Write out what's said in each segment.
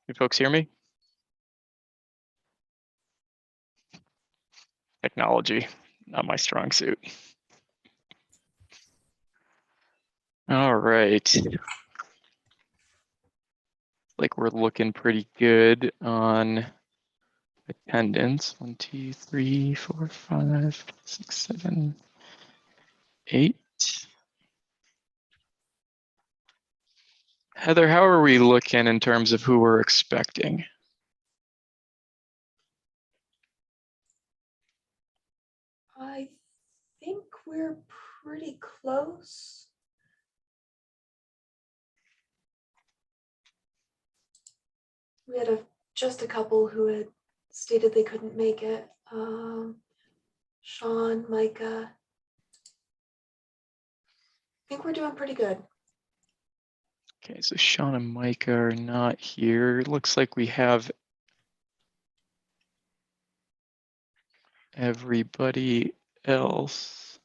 You folks hear me? Technology, not my strong suit. All right. Like we're looking pretty good on attendance. 1, 2, 3, 4, 5, 6, 7, 8. Heather, how are we looking in terms of who we're expecting? I think we're pretty close. We had just a couple who had stated they couldn't make it. Sean, Micah. I think we're doing pretty good. Okay, so Sean and Micah are not here. It looks like we have everybody else.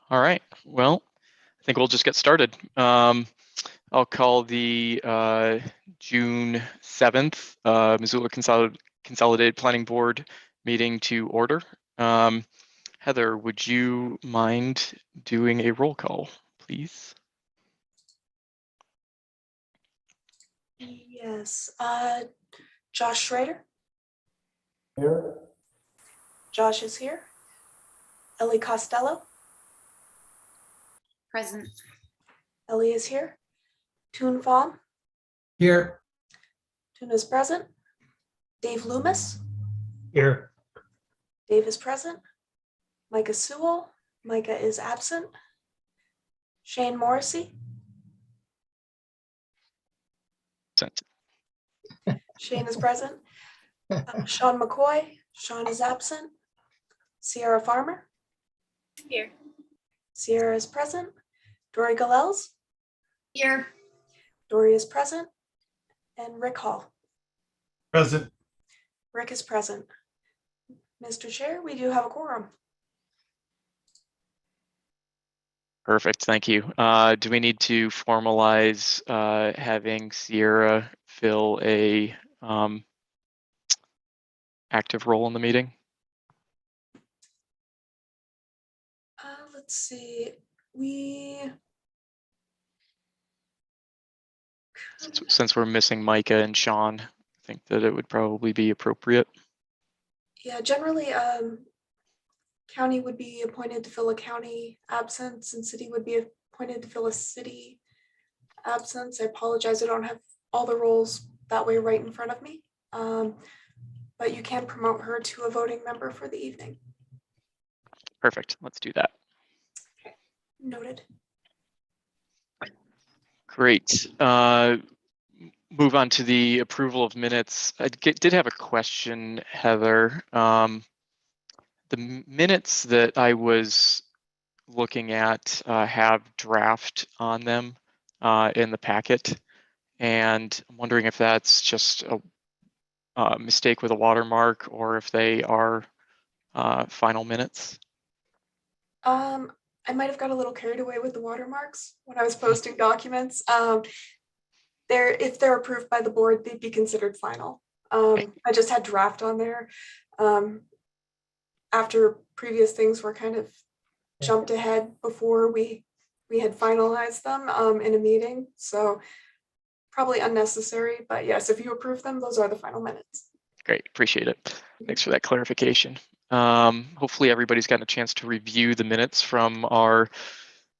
All right, well, I think we'll just get started. I'll call the June 7th Missoula Consolidated Planning Board meeting to order. Heather, would you mind doing a roll call, please? Yes. Josh Schrader. Here. Josh is here. Ellie Costello. Present. Ellie is here. Toon Pham. Here. Toon is present. Dave Loomis. Here. Dave is present. Micah Sewell. Micah is absent. Shane Morrissey. Present. Shane is present. Sean McCoy. Sean is absent. Sierra Farmer. Here. Sierra is present. Dory Galels. Here. Dory is present. And Rick Hall. Present. Rick is present. Mr. Chair, we do have a quorum. Perfect, thank you. Do we need to formalize having Sierra fill a active role in the meeting? Let's see. We Since we're missing Micah and Sean, I think that it would probably be appropriate. yeah, generally county would be appointed to fill a county absence and city would be appointed to fill a city absence. I apologize, I don't have all the roles that way right in front of me. But you can promote her to a voting member for the evening. Perfect, let's do that. Okay, noted. Great. Move on to the approval of minutes. I did have a question, Heather. The minutes that I was looking at have draft on them in the packet. And I'm wondering if that's just a mistake with a watermark or if they are final minutes. I might have got a little carried away with the watermarks when I was posting documents. If they're approved by the board, they'd be considered final. I just had draft on there. After previous things were kind of jumped ahead before we had finalized them in a meeting. So probably unnecessary, but yes, if you approve them, those are the final minutes. Great, appreciate it. Thanks for that clarification. Hopefully everybody's gotten a chance to review the minutes from our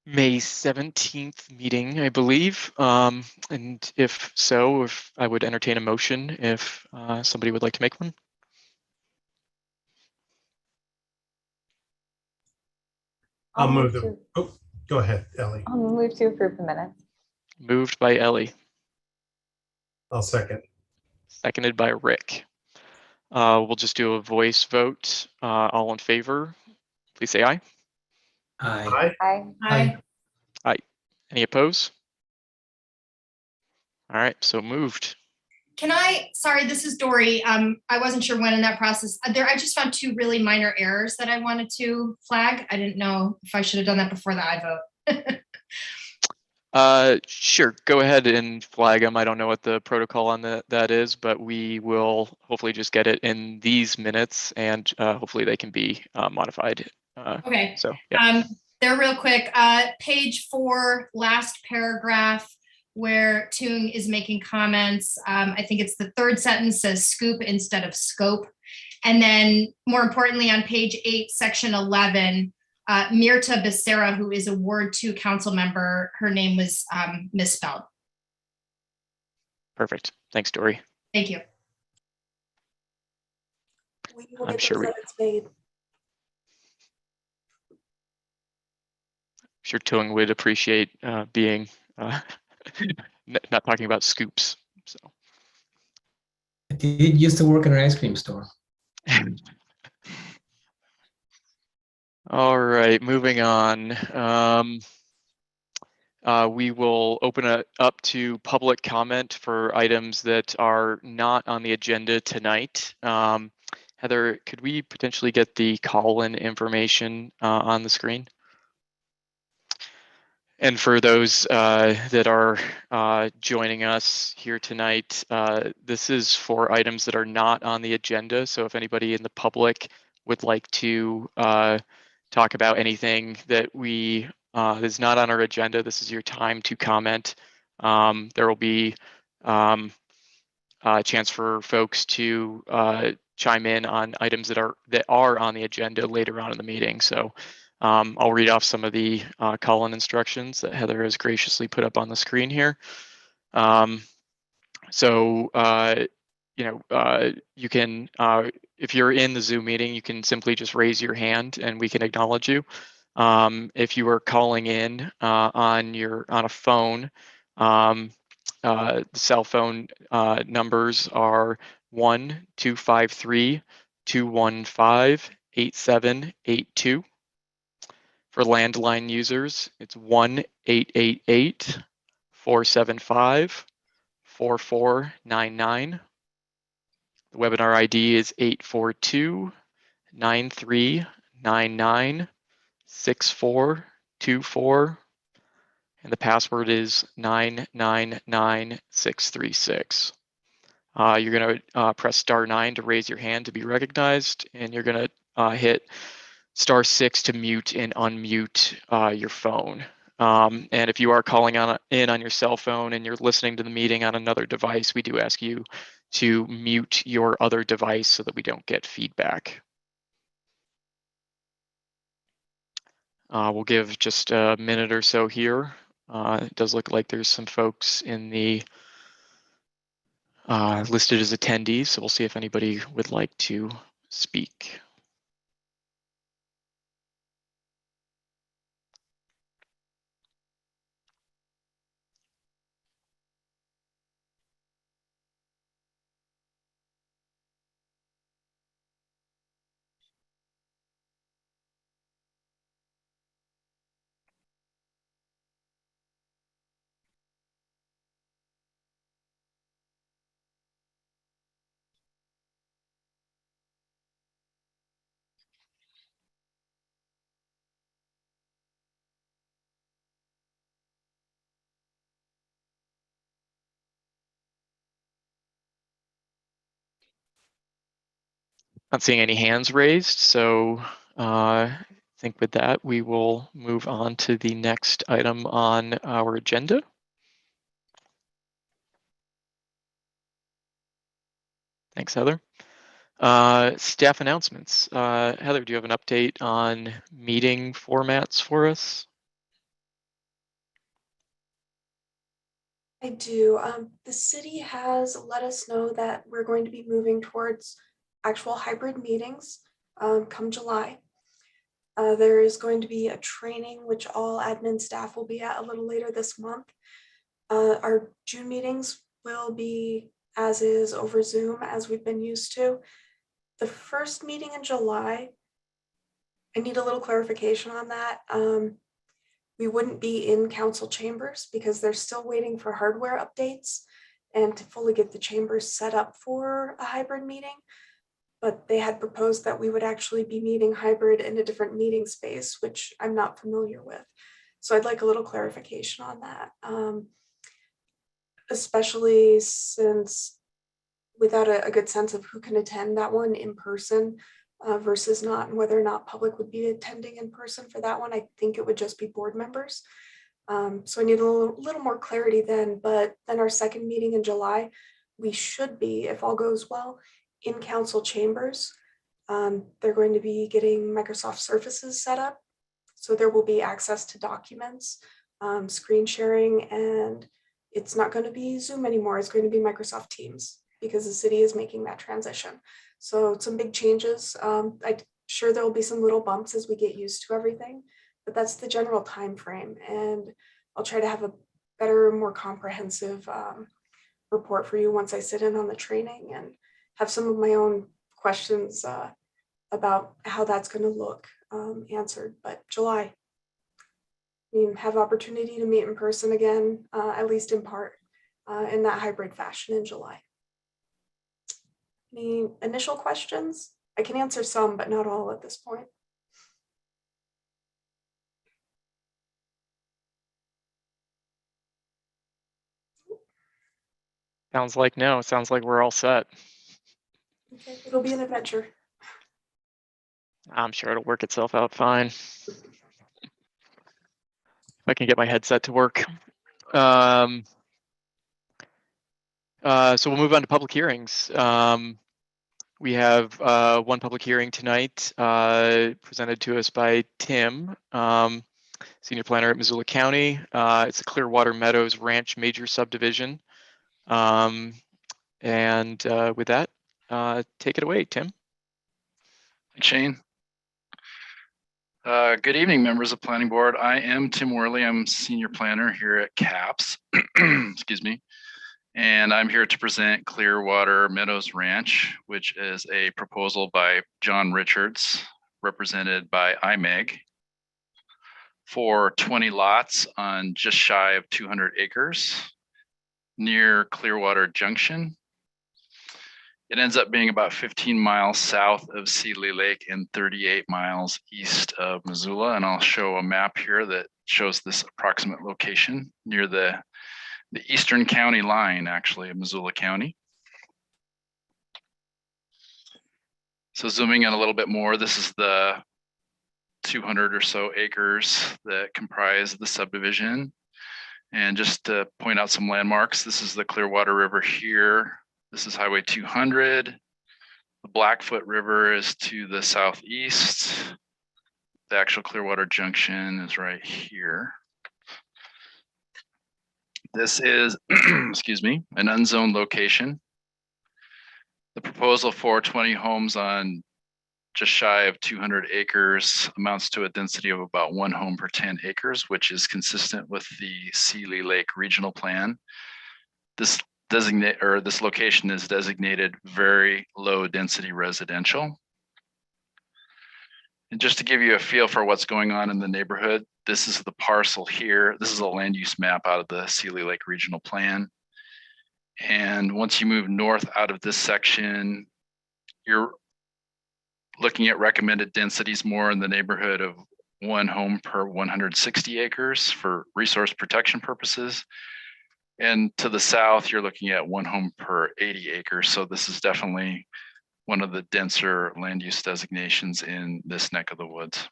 May 17th meeting, I believe. And if so, if I would entertain a motion if somebody would like to make one. I'll move them. Oh, go ahead, Ellie. I'll move to approve the minutes. Moved by Ellie, I'll second. seconded by Rick. We'll just do a voice vote. All in favor, please say aye. Aye. Aye. Aye. Any opposed? All right, so moved. Can I, sorry, this is Dory. I wasn't sure when in that process. I just found 2 really minor errors that I wanted to flag. I didn't know if I should have done that before the I vote. Sure. Go ahead and flag them. I don't know what the protocol on that is, but we will hopefully just get it in these minutes, and hopefully they can be modified. Okay. So yeah. They're real quick. Page 4, last paragraph, where Tung is making comments. I think it's the third sentence says scoop instead of scope. And then more importantly, on page 8, section 11, Mirta Becerra, who is a Ward 2 council member, her name was misspelled. Perfect. Thanks, Dory. Thank you. We will I'm get sure those edits made. Sure Tung would appreciate being not talking about scoops. So. I did used to work in an ice cream store. All right, moving on. We will open it up to public comment for items that are not on the agenda tonight. Heather, could we potentially get the call-in information on the screen? And for those that are joining us here tonight, this is for items that are not on the agenda. So if anybody in the public would like to talk about anything that is not on our agenda, this is your time to comment. There will be a chance for folks to chime in on items that are on the agenda later on in the meeting. So I'll read off some of the call-in instructions that Heather has graciously put up on the screen here. You can, if you're in the Zoom meeting, you can simply just raise your hand and we can acknowledge you. If you are calling in on a phone, the cell phone numbers are 1-253-215-8782. For landline users, it's 1-888-475-4499. The webinar ID is 842-9399-6424. And the password is 999636. You're going to press *9 to raise your hand to be recognized, and you're going to hit *6 to mute and unmute your phone. And if you are calling in on your cell phone and you're listening to the meeting on another device, we do ask you to mute your other device so that we don't get feedback. We'll give just a minute or so here. It does look like there's some folks in the listed as attendees, so we'll see if anybody would like to speak. Not seeing any hands raised, so I think with that, we will move on to the next item on our agenda. Thanks, Heather. Staff announcements. Heather, do you have an update on meeting formats for us? I do. The city has let us know that we're going to be moving towards actual hybrid meetings come July. There is going to be a training which all admin staff will be at a little later this month. Our June meetings will be as is over Zoom as we've been used to. The first meeting in July, I need a little clarification on that. We wouldn't be in council chambers because they're still waiting for hardware updates and to fully get the chambers set up for a hybrid meeting. But they had proposed that we would actually be meeting hybrid in a different meeting space, which I'm not familiar with. So I'd like a little clarification on that, especially since without a good sense of who can attend that one in person versus not, and whether or not public would be attending in person for that one, I think it would just be board members. So I need a little more clarity then, but then our second meeting in July, we should be, if all goes well, in council chambers. They're going to be getting Microsoft Surfaces set up. So there will be access to documents, screen sharing, and it's not going to be Zoom anymore. It's going to be Microsoft Teams because the city is making that transition. So some big changes. I'm sure there will be some little bumps as we get used to everything, but that's the general time frame. And I'll try to have a better, more comprehensive report for you once I sit in on the training and have some of my own questions about how that's going to look answered. But July, have opportunity to meet in person again, at least in part, in that hybrid fashion in July. Any initial questions? I can answer some, but not all at this point. Sounds like no. Sounds like we're all set. Okay, it'll be an adventure. I'm sure it'll work itself out fine. If I can get my headset to work. So we'll move on to public hearings. We have one public hearing tonight presented to us by Tim, Senior Planner at Missoula County. It's a Clearwater Meadows Ranch Major Subdivision. And with that, take it away, Tim. Thanks, Shane. Good evening, members of Planning Board. I am Tim Worley. I'm Senior Planner here at CAPS. Excuse me. And I'm here to present Clearwater Meadows Ranch, which is a proposal by John Richards, represented by IMEG, for 20 lots on just shy of 200 acres near Clearwater Junction. It ends up being about 15 miles south of Steely Lake and 38 miles east of Missoula. And I'll show a map here that shows this approximate location near the eastern county line, actually, of Missoula County. So zooming in a little bit more, this is the 200 or so acres that comprise the subdivision. And just to point out some landmarks, this is the Clearwater River here. This is Highway 200. The Blackfoot River is to the southeast. The actual Clearwater Junction is right here. This is, excuse me, an unzoned location. The proposal for 20 homes on just shy of 200 acres amounts to a density of about 1 home per 10 acres, which is consistent with the Steely Lake Regional Plan. This location is designated very low density residential. And just to give you a feel for what's going on in the neighborhood, this is the parcel here. This is a land use map out of the Steely Lake Regional Plan. And once you move north out of this section, you're looking at recommended densities more in the neighborhood of 1 home per 160 acres for resource protection purposes. And to the south, you're looking at 1 home per 80 acres. So this is definitely one of the denser land use designations in this neck of the woods.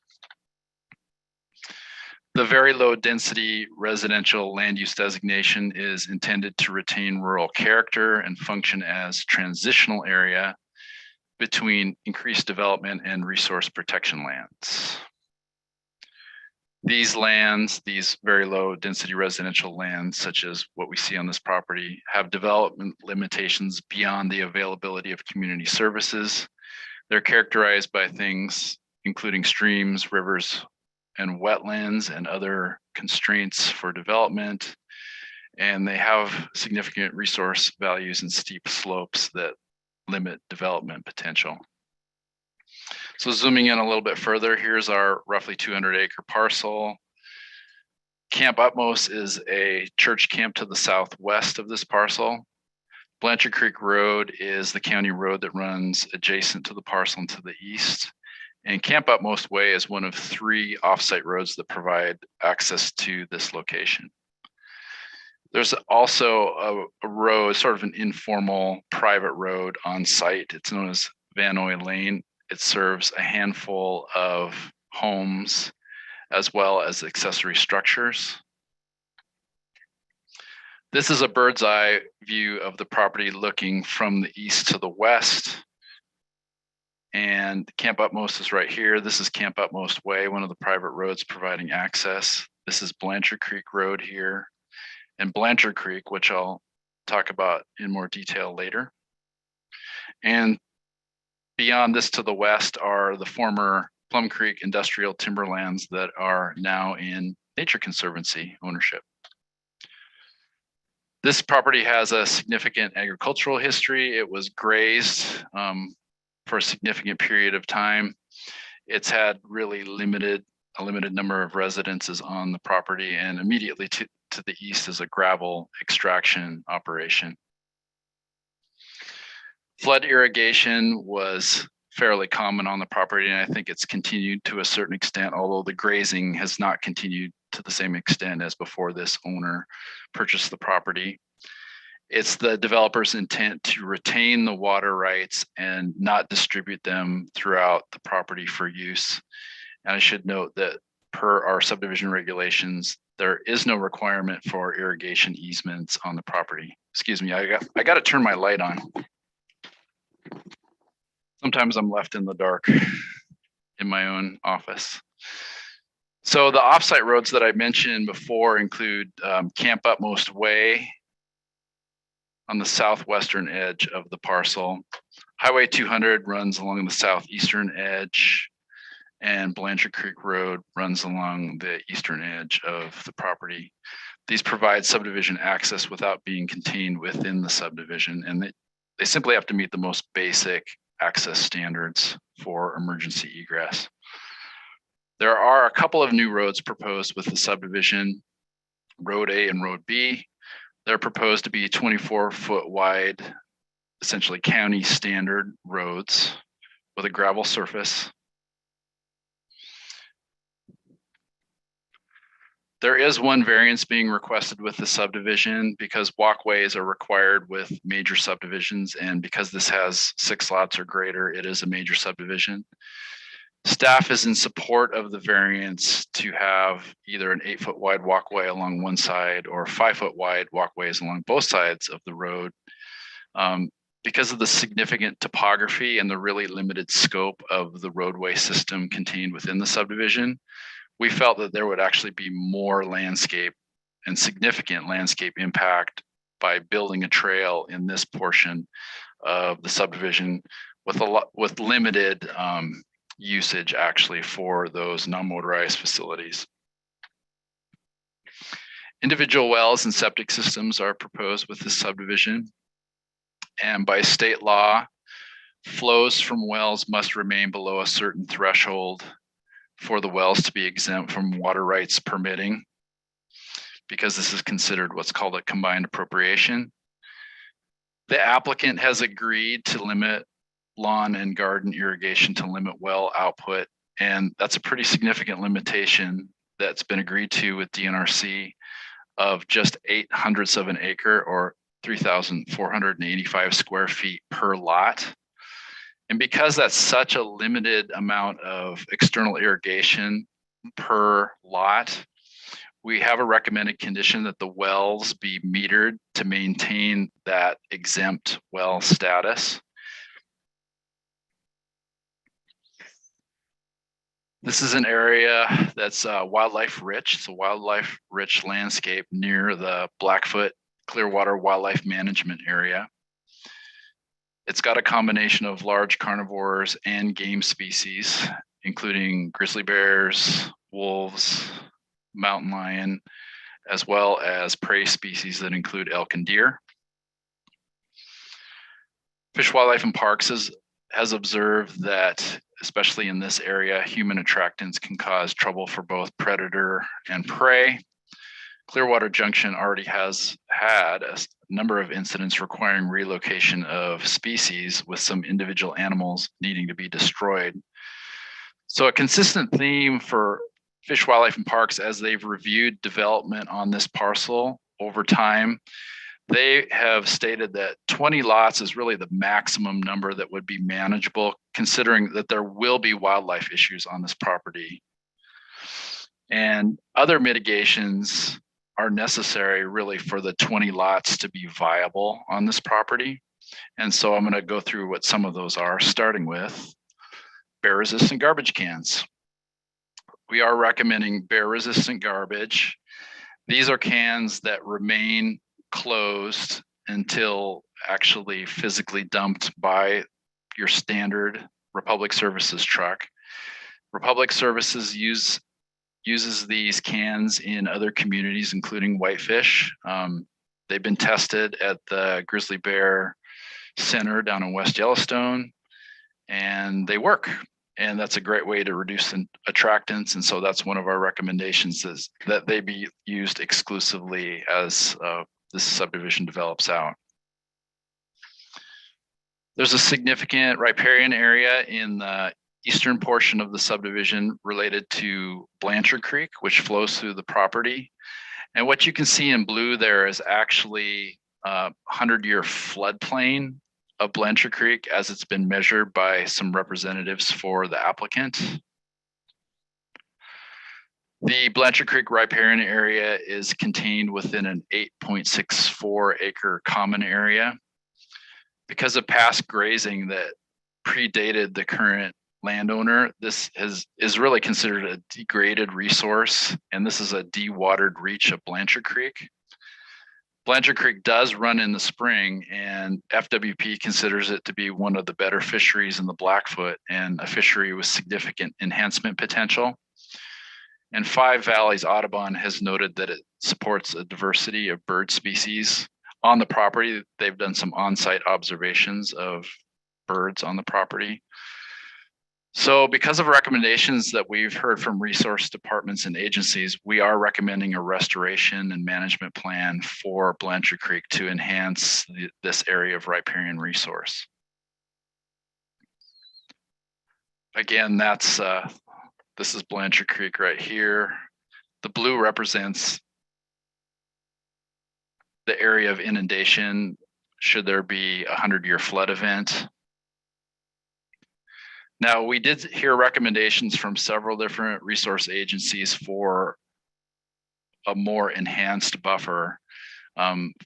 The very low density residential land use designation is intended to retain rural character and function as transitional area between increased development and resource protection lands. These lands, these very low density residential lands, such as what we see on this property, have development limitations beyond the availability of community services. They're characterized by things including streams, rivers, and wetlands and other constraints for development. And they have significant resource values and steep slopes that limit development potential. So zooming in a little bit further, here's our roughly 200-acre parcel. Camp Utmost is a church camp to the southwest of this parcel. Blanchard Creek Road is the county road that runs adjacent to the parcel and to the east. And Camp Utmost Way is one of 3 offsite roads that provide access to this location. There's also a road, sort of an informal private road on site. It's known as Vanoy Lane. It serves a handful of homes as well as accessory structures. This is a bird's eye view of the property looking from the east to the west. And Camp Utmost is right here. This is Camp Utmost Way, one of the private roads providing access. This is Blanchard Creek Road here, and Blanchard Creek, which I'll talk about in more detail later. And beyond this to the west are the former Plum Creek industrial timberlands that are now in Nature Conservancy ownership. This property has a significant agricultural history. It was grazed for a significant period of time. It's had really a limited number of residences on the property, and immediately to the east is a gravel extraction operation. Flood irrigation was fairly common on the property, and I think it's continued to a certain extent, although the grazing has not continued to the same extent as before this owner purchased the property. It's the developer's intent to retain the water rights and not distribute them throughout the property for use. And I should note that per our subdivision regulations, there is no requirement for irrigation easements on the property. Excuse me, I got to turn my light on. Sometimes I'm left in the dark in my own office. So the offsite roads that I mentioned before include Camp Utmost Way on the southwestern edge of the parcel. Highway 200 runs along the southeastern edge, and Blanchard Creek Road runs along the eastern edge of the property. These provide subdivision access without being contained within the subdivision, and they simply have to meet the most basic access standards for emergency egress. There are a couple of new roads proposed with the subdivision, Road A and Road B. They're proposed to be 24-foot wide, essentially county standard roads with a gravel surface. There is one variance being requested with the subdivision because walkways are required with major subdivisions, and because this has 6 lots or greater, it is a major subdivision. Staff is in support of the variance to have either an 8-foot wide walkway along one side or 5-foot wide walkways along both sides of the road. Because of the significant topography and the really limited scope of the roadway system contained within the subdivision, we felt that there would actually be more landscape and significant landscape impact by building a trail in this portion of the subdivision with limited usage actually for those non-motorized facilities. Individual wells and septic systems are proposed with this subdivision, and by state law, flows from wells must remain below a certain threshold for the wells to be exempt from water rights permitting, because this is considered what's called a combined appropriation. The applicant has agreed to limit lawn and garden irrigation to limit well output, and that's a pretty significant limitation that's been agreed to with DNRC of just 0.08 of an acre or 3,485 square feet per lot. And because that's such a limited amount of external irrigation per lot, we have a recommended condition that the wells be metered to maintain that exempt well status. This is an area that's wildlife rich. It's a wildlife rich landscape near the Blackfoot Clearwater Wildlife Management Area. It's got a combination of large carnivores and game species, including grizzly bears, wolves, mountain lion, as well as prey species that include elk and deer. Fish, Wildlife, and Parks has observed that, especially in this area, human attractants can cause trouble for both predator and prey. Clearwater Junction already has had a number of incidents requiring relocation of species, with some individual animals needing to be destroyed. So a consistent theme for Fish, Wildlife, and Parks as they've reviewed development on this parcel over time, they have stated that 20 lots is really the maximum number that would be manageable, considering that there will be wildlife issues on this property. And other mitigations are necessary really for the 20 lots to be viable on this property. And so I'm going to go through what some of those are, starting with bear resistant garbage cans. We are recommending bear resistant garbage. These are cans that remain closed until actually physically dumped by your standard Republic Services truck. Republic Services uses these cans in other communities, including Whitefish. They've been tested at the Grizzly Bear Center down in West Yellowstone, and they work. And that's a great way to reduce attractants. And so that's one of our recommendations, is that they be used exclusively as this subdivision develops out. There's a significant riparian area in the eastern portion of the subdivision related to Blanchard Creek, which flows through the property. And what you can see in blue there is actually a 100-year floodplain of Blanchard Creek as it's been measured by some representatives for the applicant. The Blanchard Creek riparian area is contained within an 8.64 acre common area. Because of past grazing that predated the current landowner, this is really considered a degraded resource, and this is a dewatered reach of Blanchard Creek. Blanchard Creek does run in the spring, and FWP considers it to be one of the better fisheries in the Blackfoot and a fishery with significant enhancement potential. And Five Valleys Audubon has noted that it supports a diversity of bird species on the property. They've done some on-site observations of birds on the property. So because of recommendations that we've heard from resource departments and agencies, we are recommending a restoration and management plan for Blanchard Creek to enhance this area of riparian resource. Again, that's this is Blanchard Creek right here. The blue represents the area of inundation should there be a 100-year flood event. Now, we did hear recommendations from several different resource agencies for a more enhanced buffer.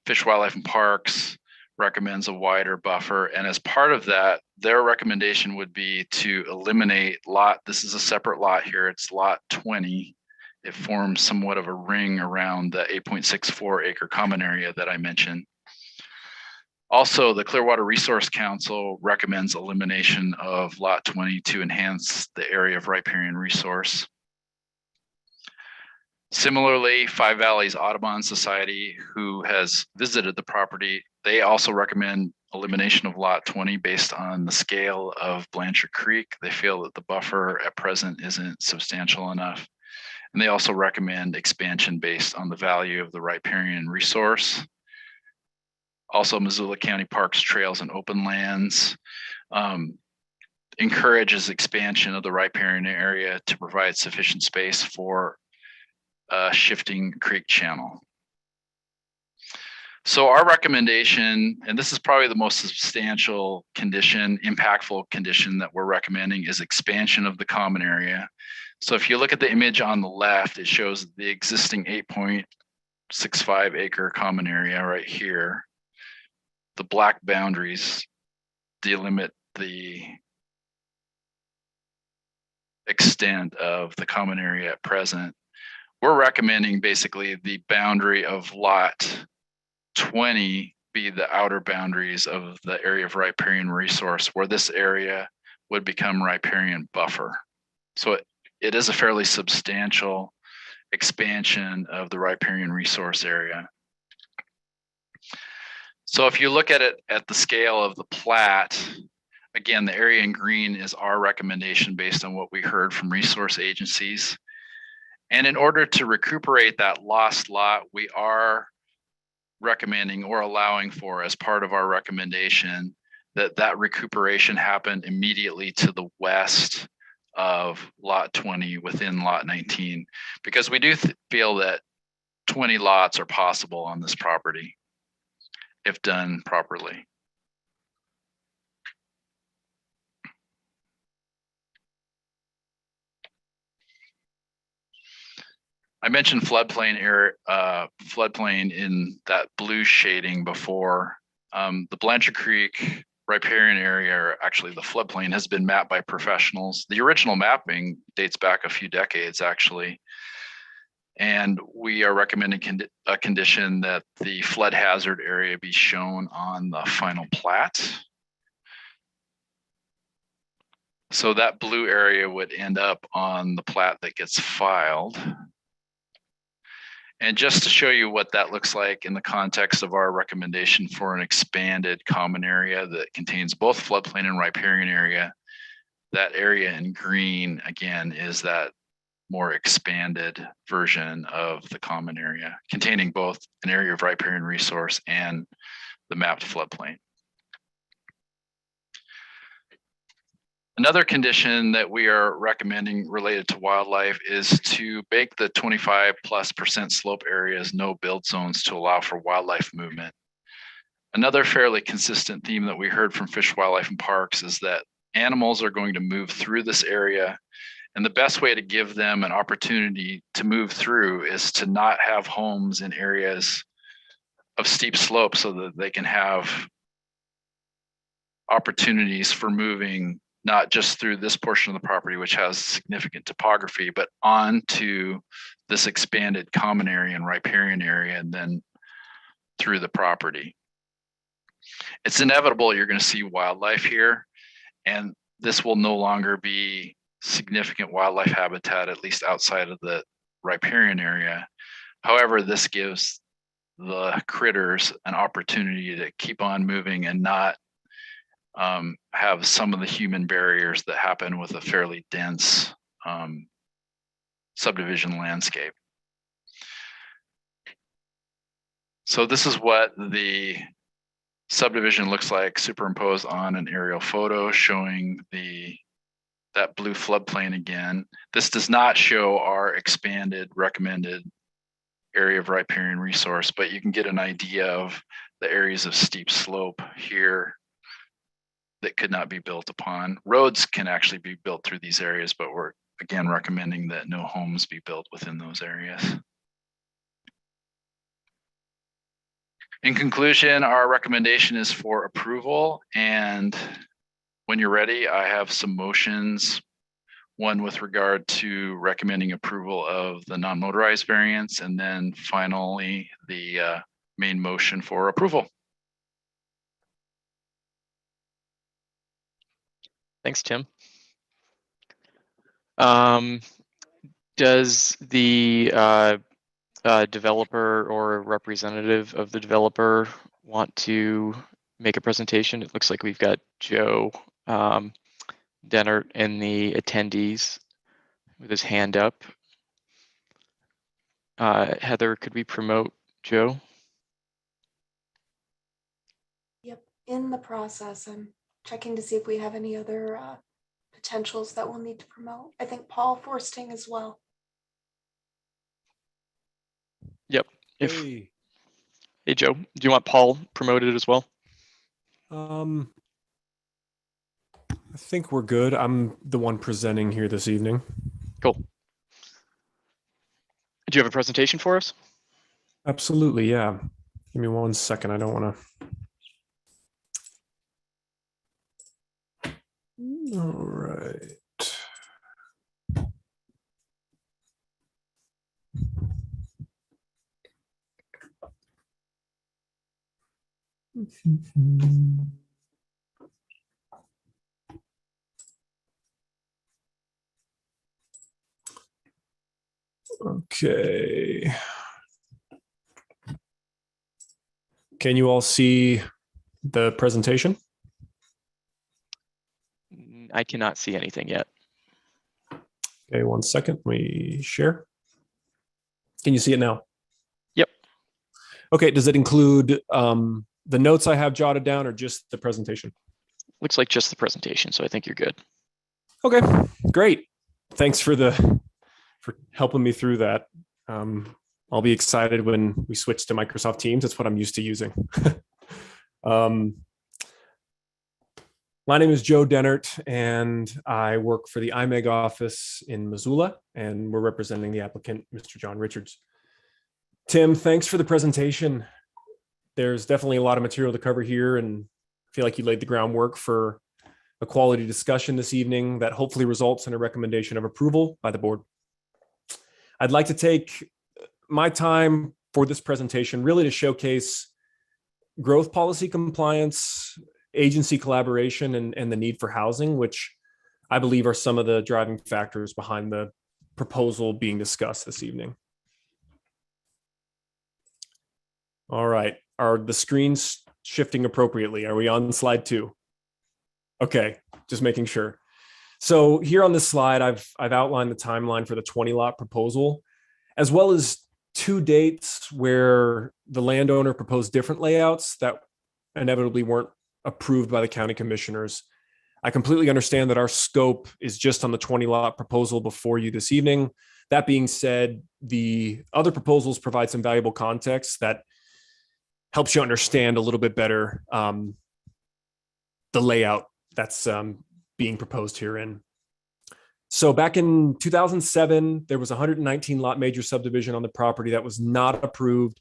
Fish, Wildlife, and Parks recommends a wider buffer. And as part of that, their recommendation would be to eliminate this is a separate lot here, it's lot 20. It forms somewhat of a ring around the 8.64 acre common area that I mentioned. Also, the Clearwater Resource Council recommends elimination of lot 20 to enhance the area of riparian resource. Similarly, Five Valleys Audubon Society, who has visited the property, they also recommend elimination of lot 20 based on the scale of Blanchard Creek. They feel that the buffer at present isn't substantial enough. And they also recommend expansion based on the value of the riparian resource. Also, Missoula County Parks, Trails, and Open Lands encourages expansion of the riparian area to provide sufficient space for a shifting creek channel. So our recommendation, and this is probably the most substantial condition, impactful condition that we're recommending, is expansion of the common area. So if you look at the image on the left, it shows the existing 8.65 acre common area right here. The black boundaries delimit the extent of the common area at present. We're recommending basically the boundary of lot 20 be the outer boundaries of the area of riparian resource, where this area would become riparian buffer. So it is a fairly substantial expansion of the riparian resource area. So if you look at it at the scale of the plat, again, the area in green is our recommendation based on what we heard from resource agencies. And in order to recuperate that lost lot, we are recommending or allowing for, as part of our recommendation, that recuperation happen immediately to the west of lot 20 within lot 19, because we do feel that 20 lots are possible on this property if done properly. I mentioned floodplain area, floodplain in that blue shading before. The Blanchard Creek riparian area, or actually the floodplain, has been mapped by professionals. The original mapping dates back a few decades, actually. And we are recommending a condition that the flood hazard area be shown on the final plat. So that blue area would end up on the plat that gets filed. And just to show you what that looks like in the context of our recommendation for an expanded common area that contains both floodplain and riparian area, that area in green, again, is that more expanded version of the common area, containing both an area of riparian resource and the mapped floodplain. Another condition that we are recommending related to wildlife is to make the 25+% slope areas no build zones to allow for wildlife movement. Another fairly consistent theme that we heard from Fish, Wildlife, and Parks is that animals are going to move through this area, and the best way to give them an opportunity to move through is to not have homes in areas of steep slope, so that they can have opportunities for moving not just through this portion of the property, which has significant topography, but onto this expanded common area and riparian area, and then through the property. It's inevitable you're going to see wildlife here, and this will no longer be significant wildlife habitat, at least outside of the riparian area. However, this gives the critters an opportunity to keep on moving and not have some of the human barriers that happen with a fairly dense subdivision landscape. So this is what the subdivision looks like superimposed on an aerial photo showing that blue floodplain again. This does not show our expanded recommended area of riparian resource, but you can get an idea of the areas of steep slope here that could not be built upon. Roads can actually be built through these areas, but we're again recommending that no homes be built within those areas. In conclusion, our recommendation is for approval, and when you're ready, I have some motions. One with regard to recommending approval of the non-motorized variance, and then finally the main motion for approval. Thanks, Tim. Does the developer or representative of the developer want to make a presentation? It looks like we've got Joe Dennert in the attendees with his hand up. Heather, could we promote Joe? Yep, in the process, I'm checking to see if we have any other potentials that we'll need to promote. I think Paul Forsting as well. Yep. Hey, Hey, Joe, do you want Paul promoted as well? I think we're good. I'm the one presenting here this evening. Cool. Do you have a presentation for us? Absolutely, yeah. Give me 1 second. I don't want to. All right. Okay. Can you all see the presentation? I cannot see anything yet. Okay, 1 second. Let me share. Can you see it now? Yep. Okay, does it include the notes I have jotted down or just the presentation? Looks like just the presentation, so I think you're good. Okay, great. Thanks for helping me through that. I'll be excited when we switch to Microsoft Teams. That's what I'm used to using. My name is Joe Dennert, and I work for the IMEG office in Missoula, and we're representing the applicant, Mr. John Richards. Tim, thanks for the presentation. There's definitely a lot of material to cover here, and I feel like you laid the groundwork for a quality discussion this evening that hopefully results in a recommendation of approval by the board. I'd like to take my time for this presentation really to showcase growth policy compliance, agency collaboration, and the need for housing, which I believe are some of the driving factors behind the proposal being discussed this evening. All right, are the screens shifting appropriately? Are we on slide 2? Okay, just making sure. So here on this slide, I've outlined the timeline for the 20 lot proposal, as well as 2 dates where the landowner proposed different layouts that inevitably weren't approved by the county commissioners. I completely understand that our scope is just on the 20 lot proposal before you this evening. That being said, the other proposals provide some valuable context that helps you understand a little bit better the layout that's being proposed herein. So back in 2007, there was a 119 lot major subdivision on the property that was not approved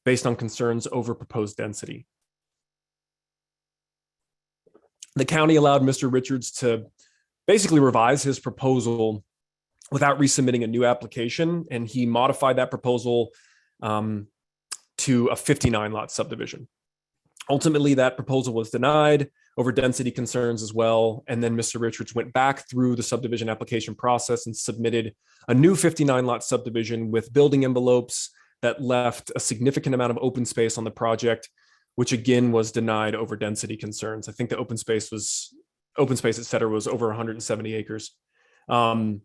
based on concerns over proposed density. The county allowed Mr. Richards to basically revise his proposal without resubmitting a new application, and he modified that proposal to a 59 lot subdivision. Ultimately, that proposal was denied over density concerns as well. And then Mr. Richards went back through the subdivision application process and submitted a new 59 lot subdivision with building envelopes that left a significant amount of open space on the project, which again was denied over density concerns. I think the open space, et cetera, was over 170 acres. And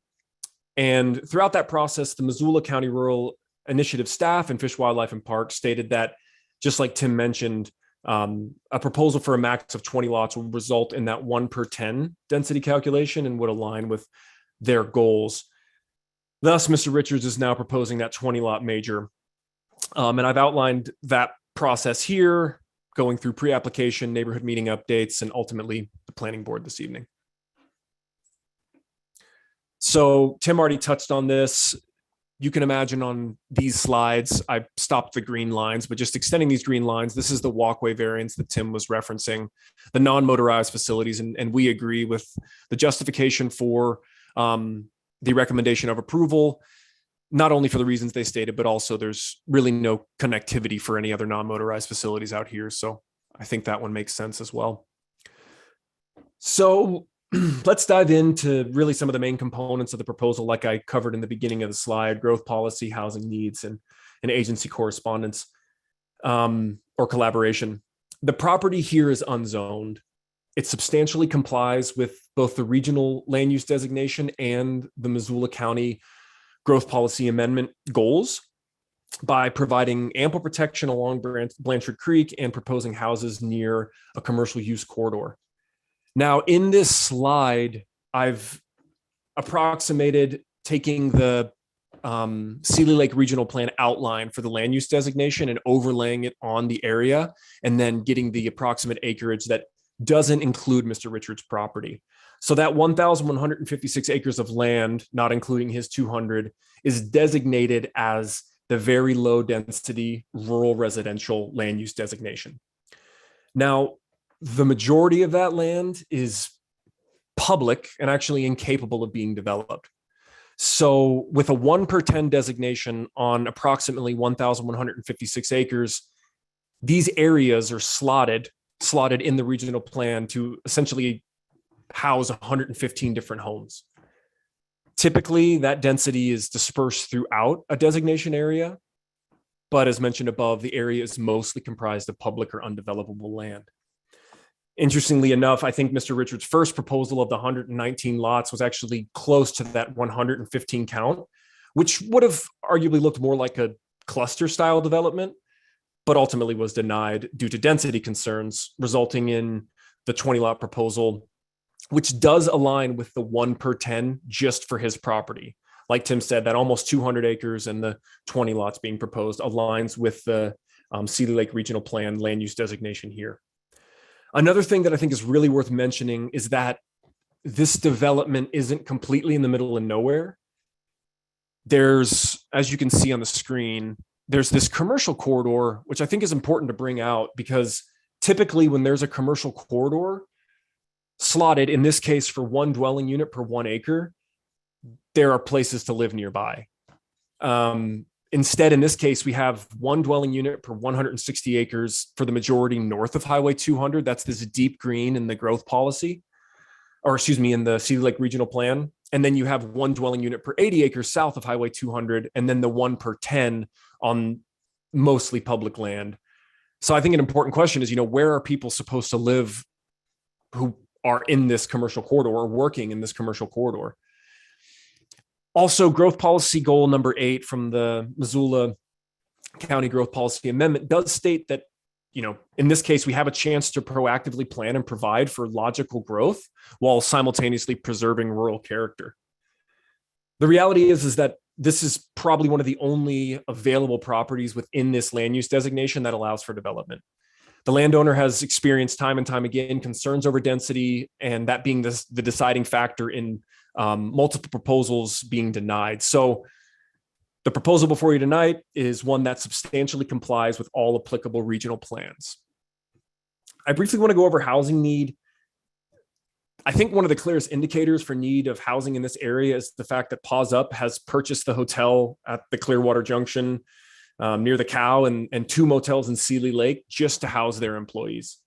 throughout that process, the Missoula County Rural Initiative staff and Fish, Wildlife, and Parks stated that, just like Tim mentioned, a proposal for a max of 20 lots will result in that 1 per 10 density calculation and would align with their goals. Thus, Mr. Richards is now proposing that 20 lot major. And I've outlined that process here, going through pre-application, neighborhood meeting updates, and ultimately the planning board this evening. So Tim already touched on this. You can imagine on these slides, I stopped the green lines, but just extending these green lines, this is the walkway variance that Tim was referencing, the non-motorized facilities, and we agree with the justification for the recommendation of approval, not only for the reasons they stated, but also there's really no connectivity for any other non-motorized facilities out here. So I think that one makes sense as well. So let's dive into really some of the main components of the proposal, like I covered in the beginning of the slide: growth policy, housing needs, and agency correspondence or collaboration. The property here is unzoned. It substantially complies with both the regional land use designation and the Missoula County growth policy amendment goals by providing ample protection along Blanchard Creek and proposing houses near a commercial use corridor. Now, in this slide, I've approximated taking the Steely Lake Regional Plan outline for the land use designation and overlaying it on the area, and then getting the approximate acreage that doesn't include Mr. Richards' property. So that 1,156 acres of land, not including his 200, is designated as the very low density rural residential land use designation. Now, the majority of that land is public and actually incapable of being developed. So with a 1 per 10 designation on approximately 1,156 acres, these areas are slotted in the regional plan to essentially house 115 different homes. Typically, that density is dispersed throughout a designation area, but as mentioned above, the area is mostly comprised of public or undevelopable land. Interestingly enough, I think Mr. Richards' first proposal of the 119 lots was actually close to that 115 count, which would have arguably looked more like a cluster style development, but ultimately was denied due to density concerns, resulting in the 20 lot proposal which does align with the 1 per 10 just for his property. Like Tim said, that almost 200 acres and the 20 lots being proposed aligns with the Steely Lake Regional Plan land use designation here. Another thing that I think is really worth mentioning is that this development isn't completely in the middle of nowhere. There's, as you can see on the screen, there's this commercial corridor, which I think is important to bring out because typically when there's a commercial corridor slotted, in this case for 1 dwelling unit per 1 acre, there are places to live nearby. Instead, in this case, we have 1 dwelling unit per 160 acres for the majority north of Highway 200. That's this deep green in the growth policy, or excuse me, in the Steely Lake Regional Plan. And then you have 1 dwelling unit per 80 acres south of Highway 200, and then the 1 per 10 on mostly public land. So I think an important question is, where are people supposed to live who are in this commercial corridor or working in this commercial corridor? Also, growth policy goal number 8 from the Missoula County Growth Policy Amendment does state that, in this case, we have a chance to proactively plan and provide for logical growth while simultaneously preserving rural character. The reality is that this is probably one of the only available properties within this land use designation that allows for development. The landowner has experienced time and time again concerns over density, and that being the deciding factor in multiple proposals being denied. So the proposal before you tonight is one that substantially complies with all applicable regional plans. I briefly want to go over housing need. I think one of the clearest indicators for need of housing in this area is the fact that Paws Up has purchased the hotel at the Clearwater Junction near the Cow and 2 motels in Steely Lake just to house their employees.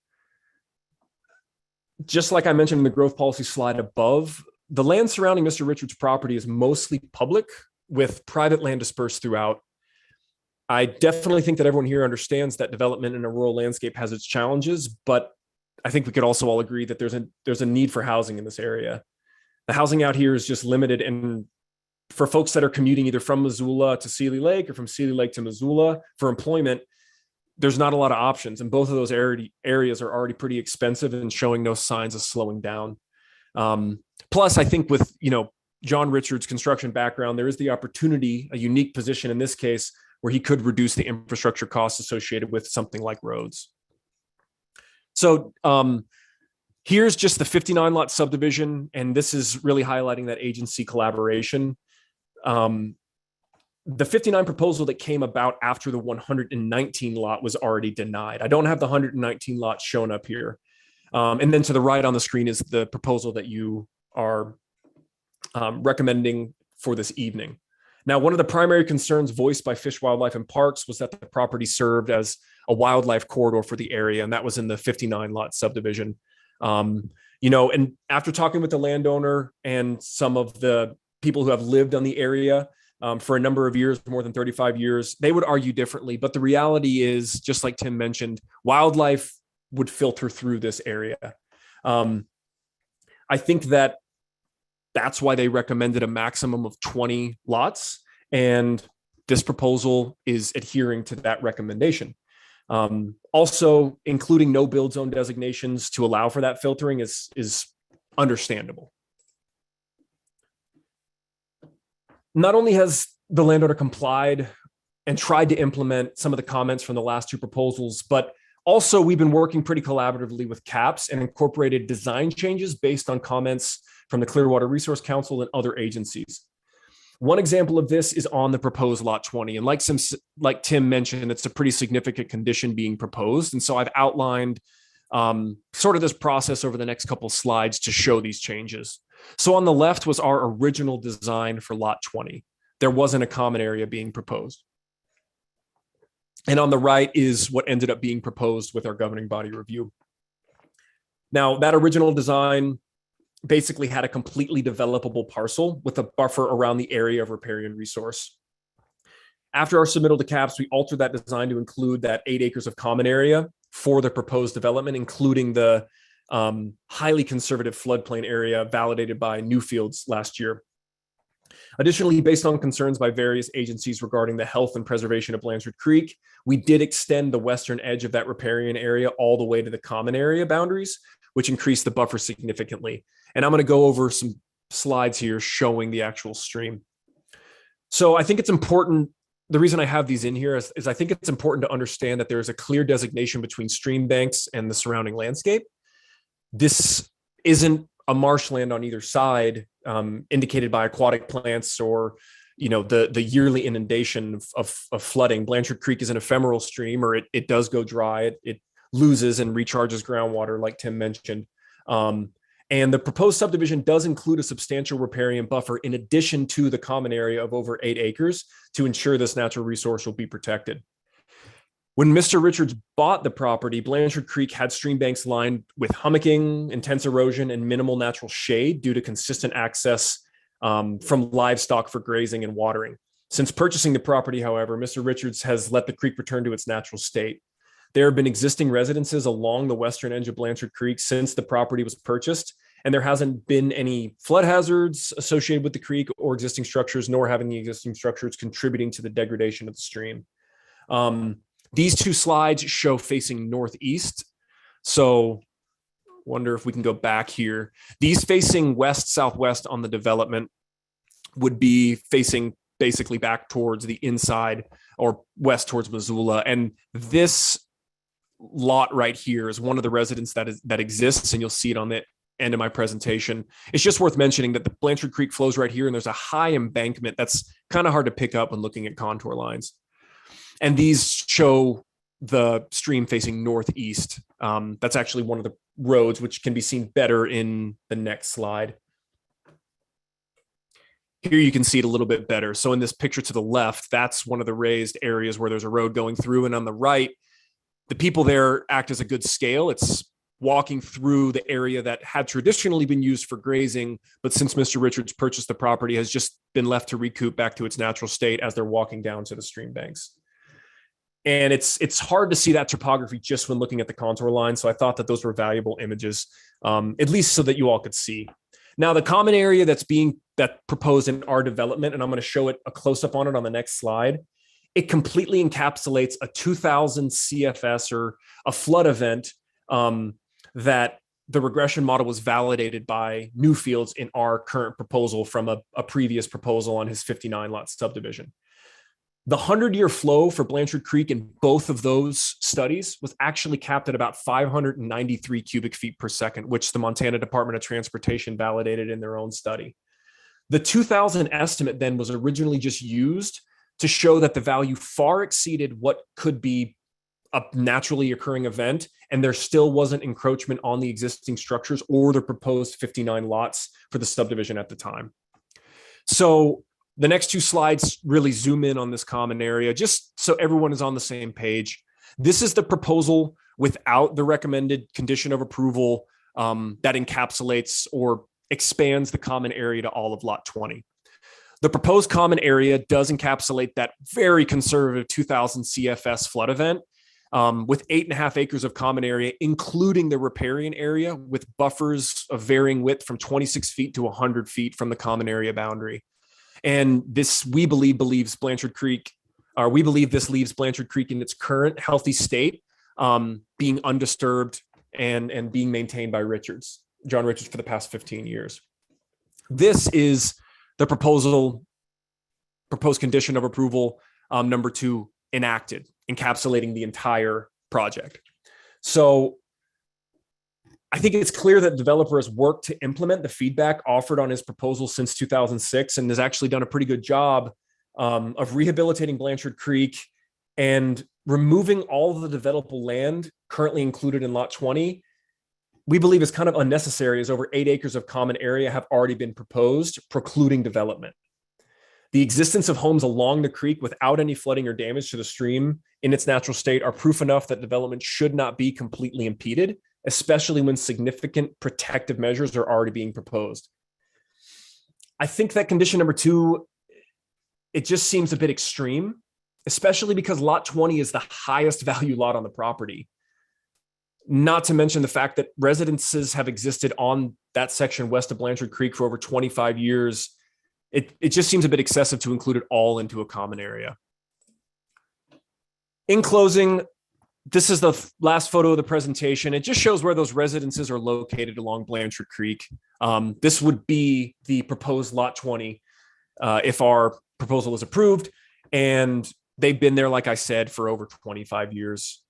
Just like I mentioned in the growth policy slide above, the land surrounding Mr. Richards' property is mostly public with private land dispersed throughout. I definitely think that everyone here understands that development in a rural landscape has its challenges, but I think we could also all agree that there's a need for housing in this area. The housing out here is just limited, and for folks that are commuting either from Missoula to Steely Lake or from Steely Lake to Missoula for employment, there's not a lot of options, and both of those areas are already pretty expensive and showing no signs of slowing down. Plus, I think with John Richards' construction background, there is the opportunity, a unique position in this case, where he could reduce the infrastructure costs associated with something like roads. So here's just the 59 lot subdivision, and this is really highlighting that agency collaboration. The 59 proposal that came about after the 119 lot was already denied. I don't have the 119 lot shown up here. And then to the right on the screen is the proposal that you are recommending for this evening. Now, one of the primary concerns voiced by Fish, Wildlife, and Parks was that the property served as a wildlife corridor for the area, and that was in the 59 lot subdivision. And after talking with the landowner and some of the people who have lived on the area for a number of years, more than 35 years, they would argue differently. But the reality is, just like Tim mentioned, wildlife would filter through this area. I think that's why they recommended a maximum of 20 lots, and this proposal is adhering to that recommendation. Also, including no build zone designations to allow for that filtering is understandable. Not only has the landowner complied and tried to implement some of the comments from the last 2 proposals, but also we've been working pretty collaboratively with CAPS and incorporated design changes based on comments from the Clearwater Resource Council and other agencies. One example of this is on the proposed lot 20. And like Tim mentioned, it's a pretty significant condition being proposed. And so I've outlined sort of this process over the next couple of slides to show these changes. So on the left was our original design for lot 20. There wasn't a common area being proposed. And on the right is what ended up being proposed with our governing body review. Now, that original design basically had a completely developable parcel with a buffer around the area of riparian resource. After our submittal to CAPS, we altered that design to include that 8 acres of common area for the proposed development, including the highly conservative floodplain area validated by Newfields last year. Additionally, based on concerns by various agencies regarding the health and preservation of Blanchard Creek, we did extend the western edge of that riparian area all the way to the common area boundaries, which increased the buffer significantly. And I'm going to go over some slides here showing the actual stream. So I think it's important. The reason I have these in here is I think it's important to understand that there's a clear designation between stream banks and the surrounding landscape. This isn't a marshland on either side, indicated by aquatic plants or the yearly inundation of flooding. Blanchard Creek is an ephemeral stream, or it does go dry. It loses and recharges groundwater, like Tim mentioned. And the proposed subdivision does include a substantial riparian buffer in addition to the common area of over 8 acres to ensure this natural resource will be protected. When Mr. Richards bought the property, Blanchard Creek had stream banks lined with hummocking, intense erosion, and minimal natural shade due to consistent access from livestock for grazing and watering. Since purchasing the property, however, Mr. Richards has let the creek return to its natural state. There have been existing residences along the western edge of Blanchard Creek since the property was purchased, and there hasn't been any flood hazards associated with the creek or existing structures, nor having the existing structures contributing to the degradation of the stream. These two slides show facing northeast. So wonder if we can go back here. These facing west-southwest on the development would be facing basically back towards the inside or west towards Missoula. And this lot right here is one of the residences that exists, and you'll see it on the end of my presentation. It's just worth mentioning that the Blanchard Creek flows right here, and there's a high embankment that's kind of hard to pick up when looking at contour lines. And these show the stream facing northeast. That's actually one of the roads, which can be seen better in the next slide. Here you can see it a little bit better. So in this picture to the left, that's one of the raised areas where there's a road going through. And on the right, the people there act as a good scale. It's walking through the area that had traditionally been used for grazing, but since Mr. Richards purchased the property, has just been left to recoup back to its natural state as they're walking down to the stream banks. And it's hard to see that topography just when looking at the contour line. So I thought that those were valuable images, at least so that you all could see. Now, the common area that's proposed in our development, and I'm going to show it a close-up on it on the next slide, it completely encapsulates a 2000 CFS or a flood event that the regression model was validated by Newfields in our current proposal from a previous proposal on his 59-lot subdivision. The 100-year flow for Blanchard Creek in both of those studies was actually capped at about 593 cubic feet per second, which the Montana Department of Transportation validated in their own study. The 2000 estimate then was originally just used to show that the value far exceeded what could be a naturally occurring event, and there still wasn't encroachment on the existing structures or the proposed 59 lots for the subdivision at the time. So the next two slides really zoom in on this common area, just so everyone is on the same page. This is the proposal without the recommended condition of approval that encapsulates or expands the common area to all of lot 20. The proposed common area does encapsulate that very conservative 2000 CFS flood event with 8.5 acres of common area, including the riparian area with buffers of varying width from 26 feet to 100 feet from the common area boundary. And this, we believe leaves Blanchard Creek in its current healthy state, being undisturbed and being maintained by John Richards for the past 15 years. This is the proposed condition of approval number 2 enacted, encapsulating the entire project. So I think it's clear that the developer has worked to implement the feedback offered on his proposal since 2006 and has actually done a pretty good job of rehabilitating Blanchard Creek and removing all of the developable land currently included in lot 20. We believe is kind of unnecessary, as over 8 acres of common area have already been proposed, precluding development. The existence of homes along the creek without any flooding or damage to the stream in its natural state are proof enough that development should not be completely impeded, especially when significant protective measures are already being proposed. I think that condition number 2, it just seems a bit extreme, especially because lot 20 is the highest value lot on the property. Not to mention the fact that residences have existed on that section west of Blanchard Creek for over 25 years. It just seems a bit excessive to include it all into a common area. In closing, this is the last photo of the presentation. It just shows where those residences are located along Blanchard Creek. This would be the proposed lot 20 if our proposal is approved. And they've been there, like I said, for over 25 years.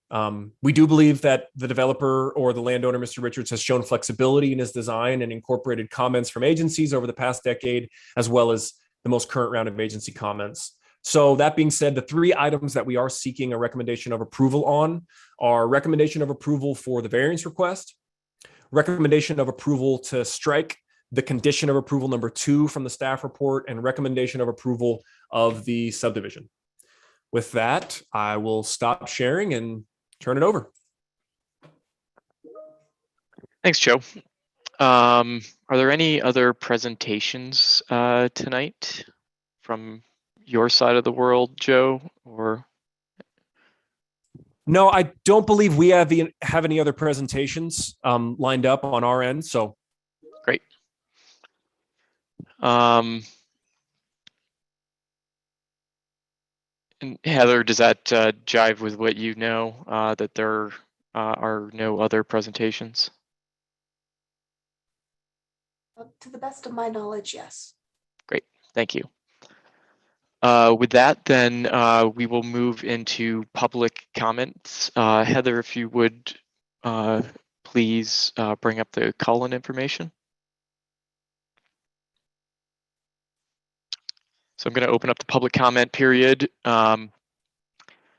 We do believe that the developer or the landowner, Mr. Richards, has shown flexibility in his design and incorporated comments from agencies over the past decade, as well as the most current round of agency comments. So that being said, the 3 items that we are seeking a recommendation of approval on are recommendation of approval for the variance request, recommendation of approval to strike the condition of approval number 2 from the staff report, and recommendation of approval of the subdivision. With that, I will stop sharing and turn it over. Thanks, Joe. Are there any other presentations tonight from your side of the world, Joe? Or No, I don't believe we have any other presentations lined up on our end. So great. And Heather, does that jive with what you know, that there are no other presentations? To the best of my knowledge, yes. Great, thank you. With that, then we will move into public comments. Heather, if you would please bring up the call-in information. So I'm going to open up the public comment period. So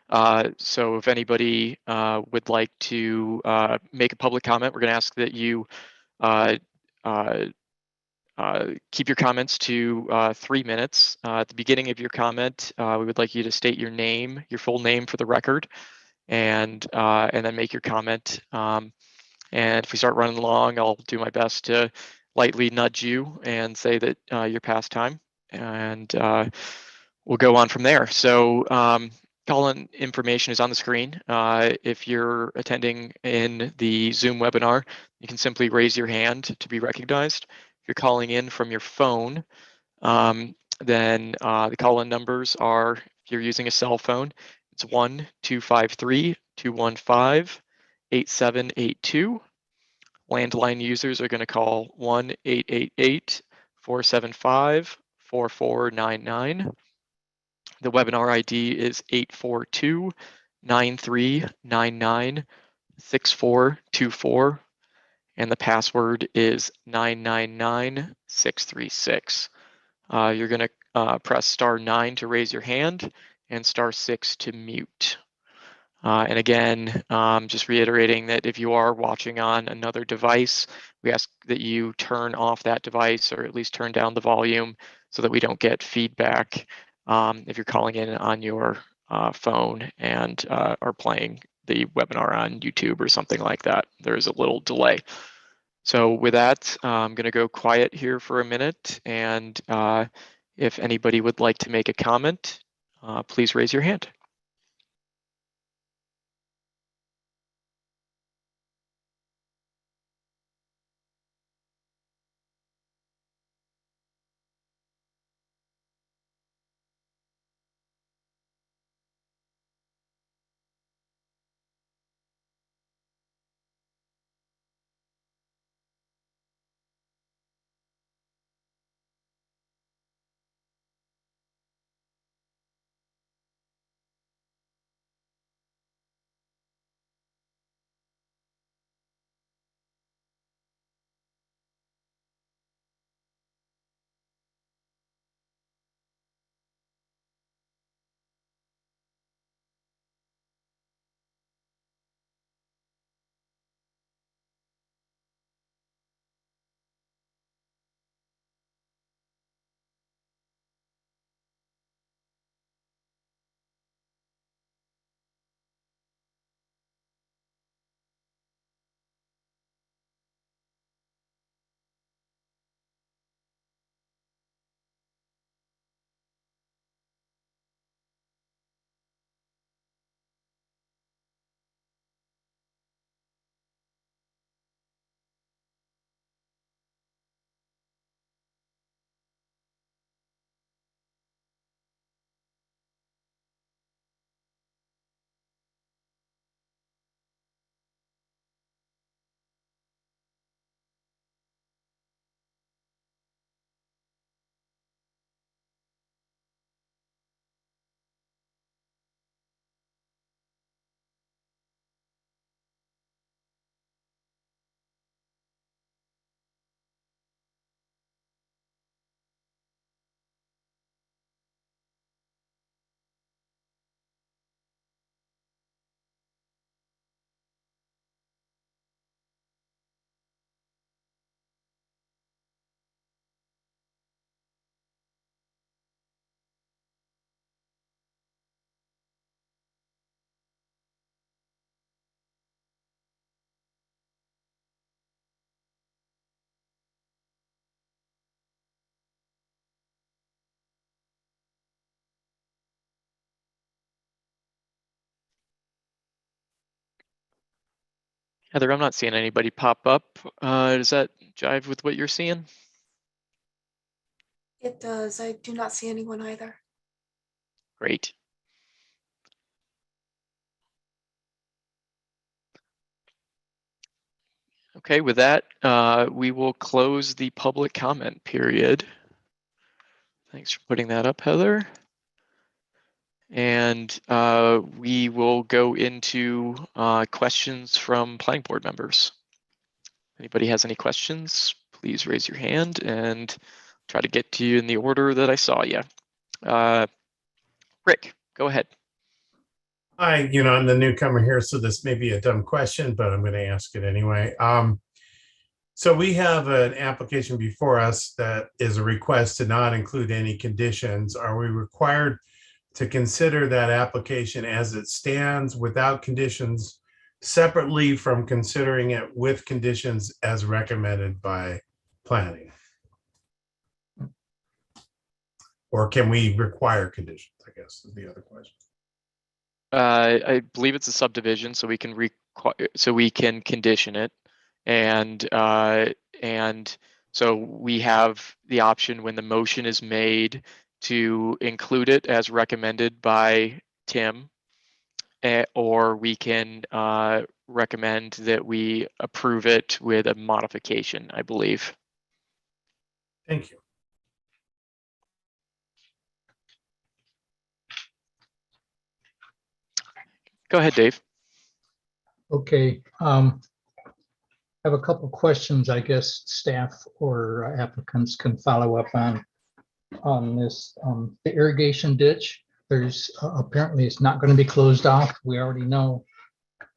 if anybody would like to make a public comment, we're going to ask that you keep your comments to 3 minutes. At the beginning of your comment, we would like you to state your name, your full name for the record, and then make your comment. And if we start running long, I'll do my best to lightly nudge you and say that you're past time, and we'll go on from there. So call-in information is on the screen. If you're attending in the Zoom webinar, you can simply raise your hand to be recognized. If you're calling in from your phone, then the call-in numbers are, if you're using a cell phone, it's 1-253-215-8782. Landline users are going to call 1-888-475-4499. The webinar ID is 842-9399-6424. And the password is 999636. You're going to press *9 to raise your hand and *6 to mute. And again, just reiterating that if you are watching on another device, we ask that you turn off that device or at least turn down the volume so that we don't get feedback if you're calling in on your phone and are playing the webinar on YouTube or something like that. There's a little delay. So with that, I'm going to go quiet here for a minute. And if anybody would like to make a comment, please raise your hand. Heather, I'm not seeing anybody pop up. Does that jive with what you're seeing? It does. I do not see anyone either. Great. Okay, with that, we will close the public comment period. Thanks for putting that up, Heather. And we will go into questions from planning board members. Anybody has any questions, please raise your hand and try to get to you in the order that I saw you. Rick, go ahead. Hi, I'm the newcomer here, so this may be a dumb question, but I'm going to ask it anyway. So we have an application before us that is a request to not include any conditions. Are we required to consider that application as it stands without conditions separately from considering it with conditions as recommended by planning? Or can we require conditions, I guess is the other question. I believe it's a subdivision, so we can condition it, and so we have the option when the motion is made to include it as recommended by Tim, or we can recommend that we approve it with a modification, I believe. Thank you. Go ahead, Dave. Okay, I have a couple questions, I guess staff or applicants can follow up on this. The irrigation ditch, there's apparently it's not going to be closed off. We already know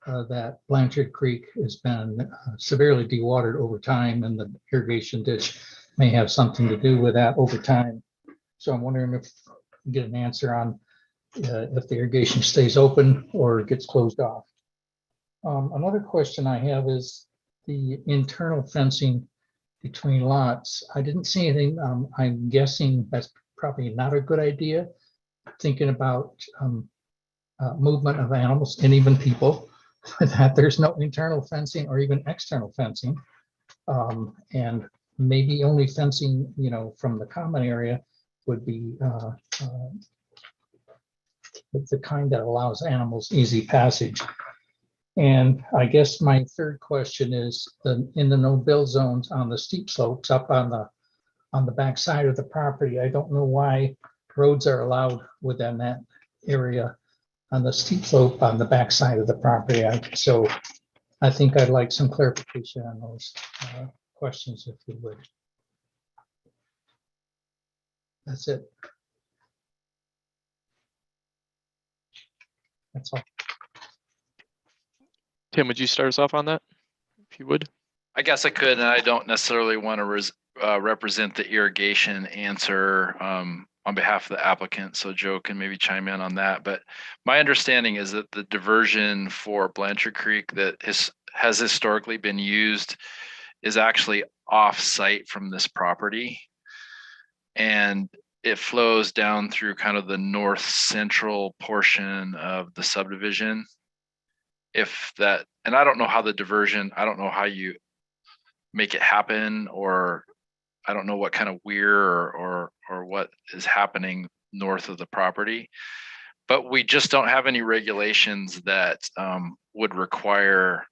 that Blanchard Creek has been severely dewatered over time, and the irrigation ditch may have something to do with that over time. So I'm wondering if we get an answer on if the irrigation stays open or gets closed off. Another question I have is the internal fencing between lots. I didn't see anything. I'm guessing that's probably not a good idea. Thinking about movement of animals and even people, that there's no internal fencing or even external fencing. And maybe only fencing, from the common area would be the kind that allows animals easy passage. And I guess my third question is in the no-build zones on the steep slopes up on the back side of the property. I don't know why roads are allowed within that area on the steep slope on the back side of the property. So I think I'd like some clarification on those questions, if you would. That's it. That's all. Tim, would you start us off on that, if you would? I guess I could, and I don't necessarily want to represent the irrigation answer on behalf of the applicant, so Joe can maybe chime in on that. But my understanding is that the diversion for Blanchard Creek that has historically been used is actually off-site from this property. And it flows down through kind of the north central portion of the subdivision. And I don't know how the diversion, I don't know how you make it happen, or I don't know what kind of weir or what is happening north of the property, but we just don't have any regulations that would require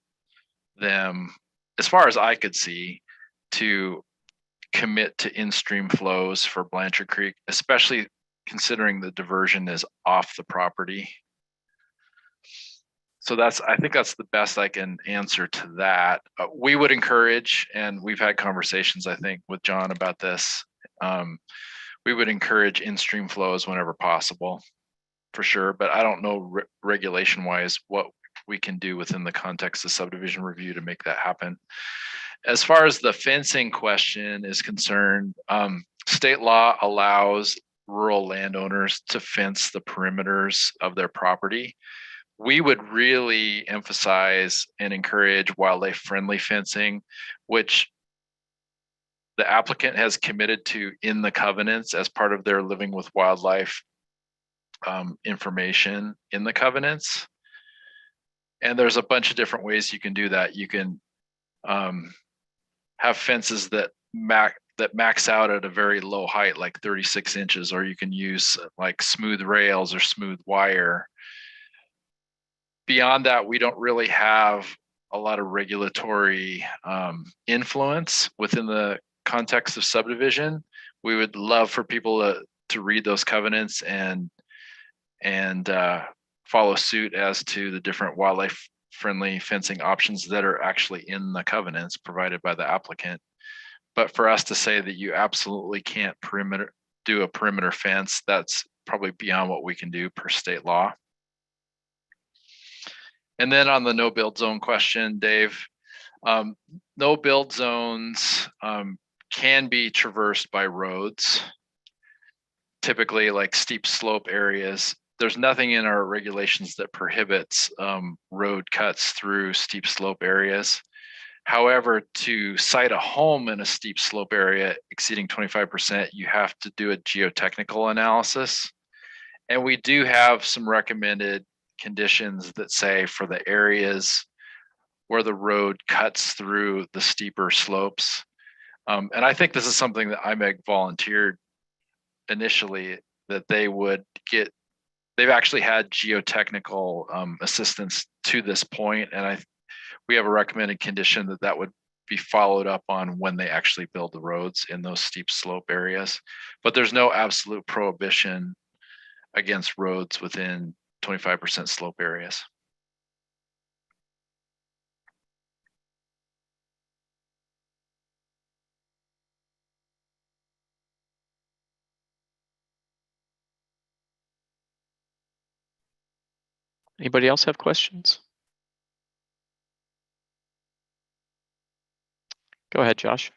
them, as far as I could see, to commit to in-stream flows for Blanchard Creek, especially considering the diversion is off the property. So I think that's the best I can answer to that. We would encourage, and we've had conversations, I think, with John about this. We would encourage in-stream flows whenever possible, for sure. But I don't know regulation-wise what we can do within the context of subdivision review to make that happen. As far as the fencing question is concerned, state law allows rural landowners to fence the perimeters of their property. We would really emphasize and encourage wildlife-friendly fencing, which the applicant has committed to in the covenants as part of their living with wildlife information in the covenants. And there's a bunch of different ways you can do that. You can have fences that max out at a very low height, like 36 inches, or you can use like smooth rails or smooth wire. Beyond that, we don't really have a lot of regulatory influence within the context of subdivision. We would love for people to read those covenants and follow suit as to the different wildlife friendly fencing options that are actually in the covenants provided by the applicant. But for us to say that you absolutely can't do a perimeter fence, that's probably beyond what we can do per state law. And then on the no build zone question, Dave, no build zones can be traversed by roads, typically like steep slope areas. There's nothing in our regulations that prohibits road cuts through steep slope areas. However, to site a home in a steep slope area exceeding 25%, you have to do a geotechnical analysis. And we do have some recommended conditions that say for the areas where the road cuts through the steeper slopes. And I think this is something that IMEG volunteered initially, that they would get. They've actually had geotechnical assistance to this point, and we have a recommended condition that would be followed up on when they actually build the roads in those steep slope areas. But there's no absolute prohibition against roads within 25% slope areas. Anybody else have questions? Go ahead, Josh.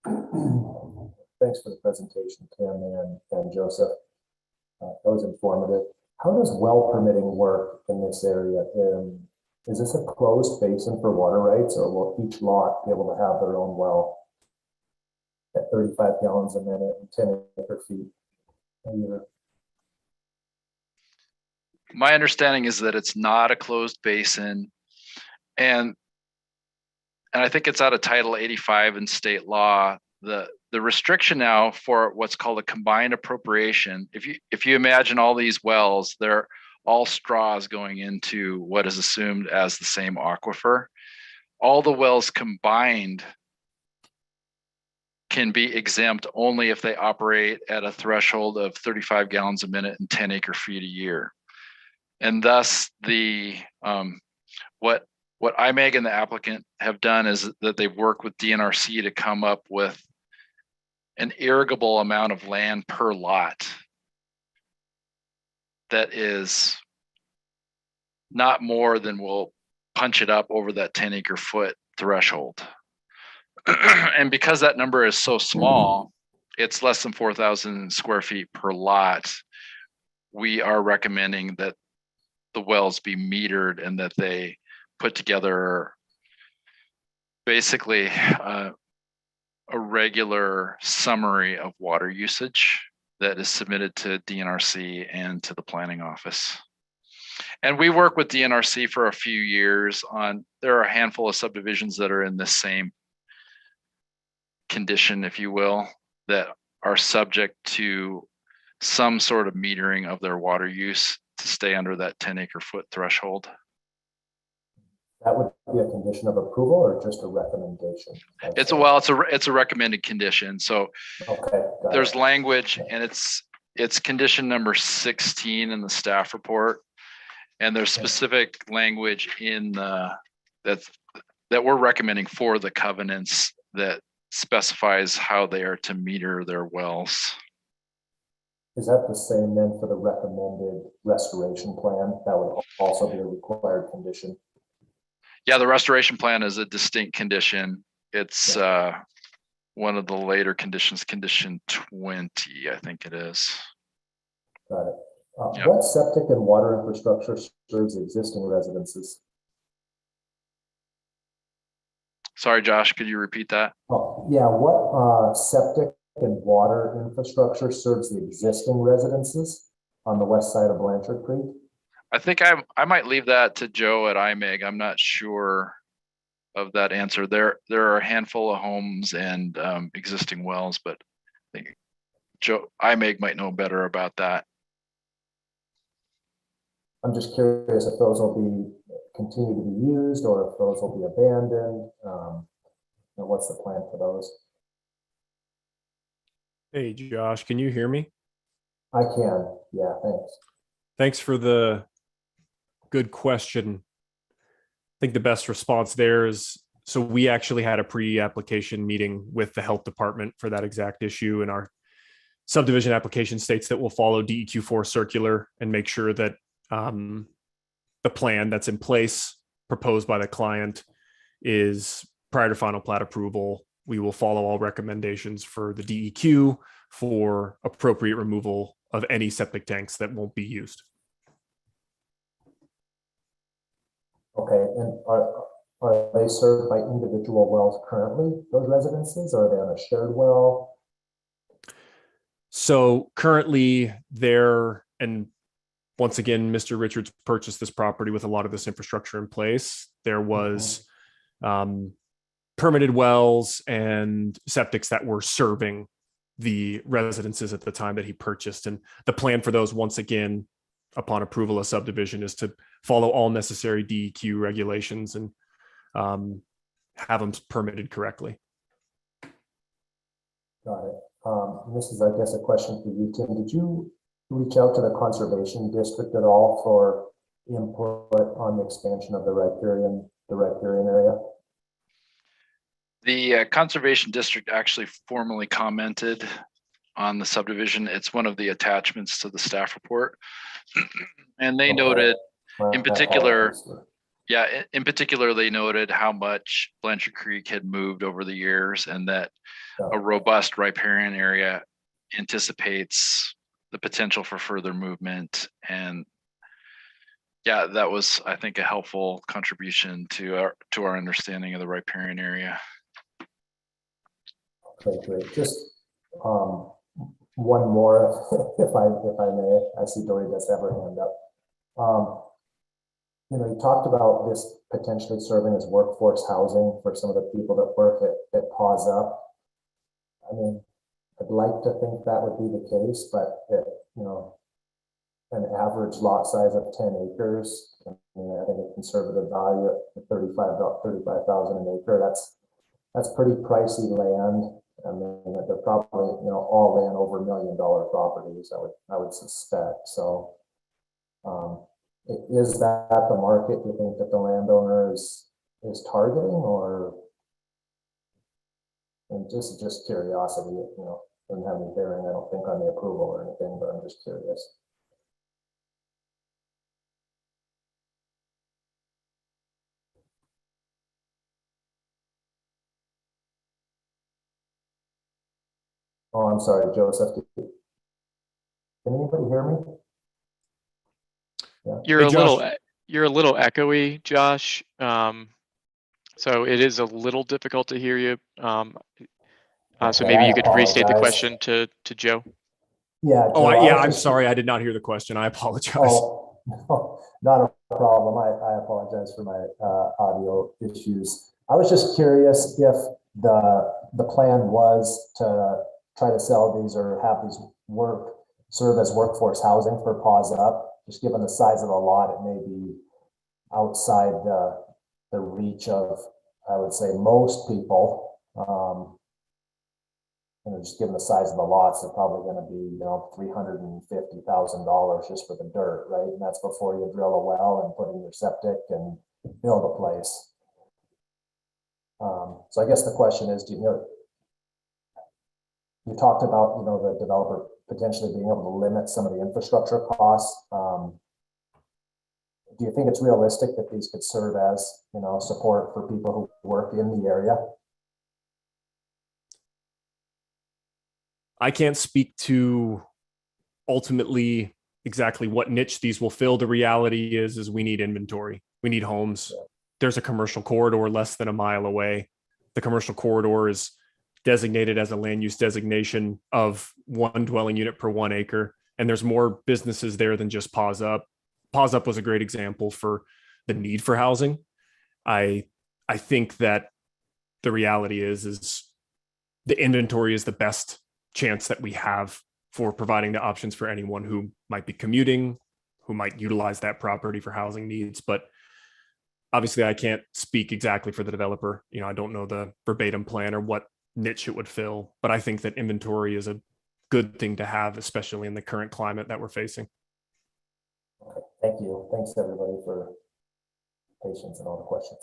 Thanks for the presentation, Tim and Joseph. That was informative. How does well permitting work in this area? Is this a closed basin for water rights, or will each lot be able to have their own well at 35 gallons a minute and 10 acre feet a year? My understanding is that it's not a closed basin, and I think it's out of Title 85 in state law. The restriction now for what's called a combined appropriation, if you imagine all these wells, they're all straws going into what is assumed as the same aquifer. All the wells combined can be exempt only if they operate at a threshold of 35 gallons a minute and 10 acre feet a year. And thus what IMEG and the applicant have done is that they've worked with DNRC to come up with an irrigable amount of land per lot that is not more than will punch it up over that 10 acre foot threshold. And because that number is so small, it's less than 4,000 square feet per lot, we are recommending that the wells be metered and that they put together basically a regular summary of water usage that is submitted to DNRC and to the planning office. And we work with DNRC for a few years on, there are a handful of subdivisions that are in the same condition, if you will, that are subject to some sort of metering of their water use to stay under that 10 acre foot threshold. That would be a condition of approval or just a recommendation? It's a recommended condition. So okay, there's language, and it's condition number 16 in the staff report, and there's specific language in that we're recommending for the covenants that specifies how they are to meter their wells. Is that the same then for the recommended restoration plan? That would also be a required condition. Yeah, the restoration plan is a distinct condition. It's one of the later conditions, condition 20, I think it is. Got it. What septic and water infrastructure serves existing residences? Sorry, Josh, could you repeat that? Oh, yeah. What septic and water infrastructure serves the existing residences on the west side of Blanchard Creek? I think I might leave that to Joe at IMEG. I'm not sure of that answer. There are a handful of homes and existing wells, but I think Joe IMEG might know better about that. I'm just curious if those will be continue to be used or if those will be abandoned. What's the plan for those? Hey, Josh, can you hear me? I can. Yeah, thanks. Thanks for the good question. I think the best response there is, so we actually had a pre-application meeting with the health department for that exact issue, and our subdivision application states that we'll follow DEQ4 circular and make sure that the plan that's in place proposed by the client is prior to final plat approval. We will follow all recommendations for the DEQ for appropriate removal of any septic tanks that won't be used. Okay, and are they served by individual wells currently, those residences, or are they on a shared well? So currently there, and once again, Mr. Richards purchased this property with a lot of this infrastructure in place. There was permitted wells and septics that were serving the residences at the time that he purchased. And the plan for those, once again, upon approval of subdivision, is to follow all necessary DEQ regulations and have them permitted correctly. Got it. This is, I guess, a question for you, Tim. Did you reach out to the conservation district at all for input on the expansion of the riparian area? The conservation district actually formally commented on the subdivision. It's one of the attachments to the staff report. And they noted in particular, in particular, they noted how much Blanchard Creek had moved over the years and that a robust riparian area anticipates the potential for further movement. And yeah, that was, I think, a helpful contribution to our understanding of the riparian area. Okay, great. Just one more, if I may. I see Dory does have her hand up. You talked about this potentially serving as workforce housing for some of the people that work at Paws Up. I mean, I'd like to think that would be the case, but an average lot size of 10 acres, I think a conservative value at $35,000 an acre, that's pretty pricey land. I mean, they're probably, all land over $1 million properties, I would suspect. So is that the market you think that the landowner is targeting, or, and just curiosity, didn't have any bearing, I don't think, on the approval or anything, but I'm just curious. Oh, I'm sorry, Joseph. Can anybody hear me? Yeah. You're a little echoey, Josh. So it is a little difficult to hear you. So maybe you could restate the question to Joe. Yeah. Oh, I'm sorry. I did not hear the question. I apologize. Oh, no, not a problem. I apologize for my audio issues. I was just curious if the plan was to try to sell these or have these serve as workforce housing for Paws Up. Just given the size of the lot, it may be outside the reach of, I would say, most people. Just given the size of the lots, they're probably going to be, $350,000 just for the dirt, right? And that's before you drill a well and put in your septic and build a place. So I guess the question is, you talked about, the developer potentially being able to limit some of the infrastructure costs. Do you think it's realistic that these could serve as, support for people who work in the area? I can't speak to ultimately exactly what niche these will fill. The reality is we need inventory. We need homes. Yeah. There's a commercial corridor less than a mile away. The commercial corridor is designated as a land use designation of 1 dwelling unit per 1 acre. And there's more businesses there than just Paws Up. Pause Up was a great example for the need for housing. I think that the reality is the inventory is the best chance that we have for providing the options for anyone who might be commuting, who might utilize that property for housing needs. But obviously I can't speak exactly for the developer. I don't know the verbatim plan or what niche it would fill, but I think that inventory is a good thing to have, especially in the current climate that we're facing. Okay, thank you. Thanks everybody for patience and all the questions.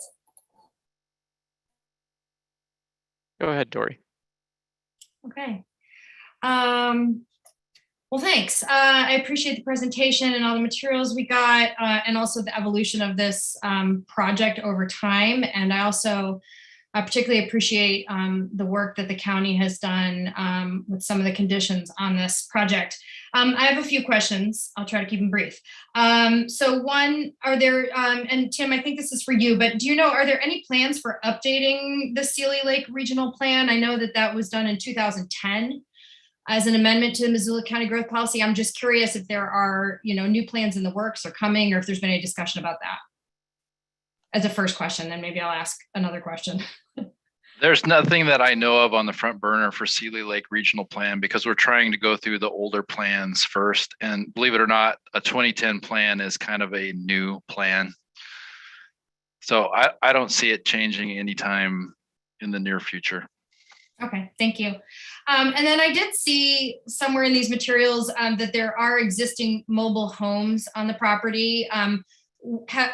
Go ahead, Dory. Okay. Well, thanks. I appreciate the presentation and all the materials we got, and also the evolution of this project over time. And I also particularly appreciate the work that the county has done with some of the conditions on this project. I have a few questions. I'll try to keep them brief. So one, are there, and Tim, I think this is for you, but do you know, are there any plans for updating the Steely Lake Regional Plan? I know that that was done in 2010 as an amendment to the Missoula County Growth Policy. I'm just curious if there are, new plans in the works or coming, or if there's been any discussion about that. As a first question, then maybe I'll ask another question. There's nothing that I know of on the front burner for Steely Lake Regional Plan, because we're trying to go through the older plans first. And believe it or not, a 2010 plan is kind of a new plan. So I don't see it changing anytime in the near future. Okay, thank you. And then I did see somewhere in these materials that there are existing mobile homes on the property.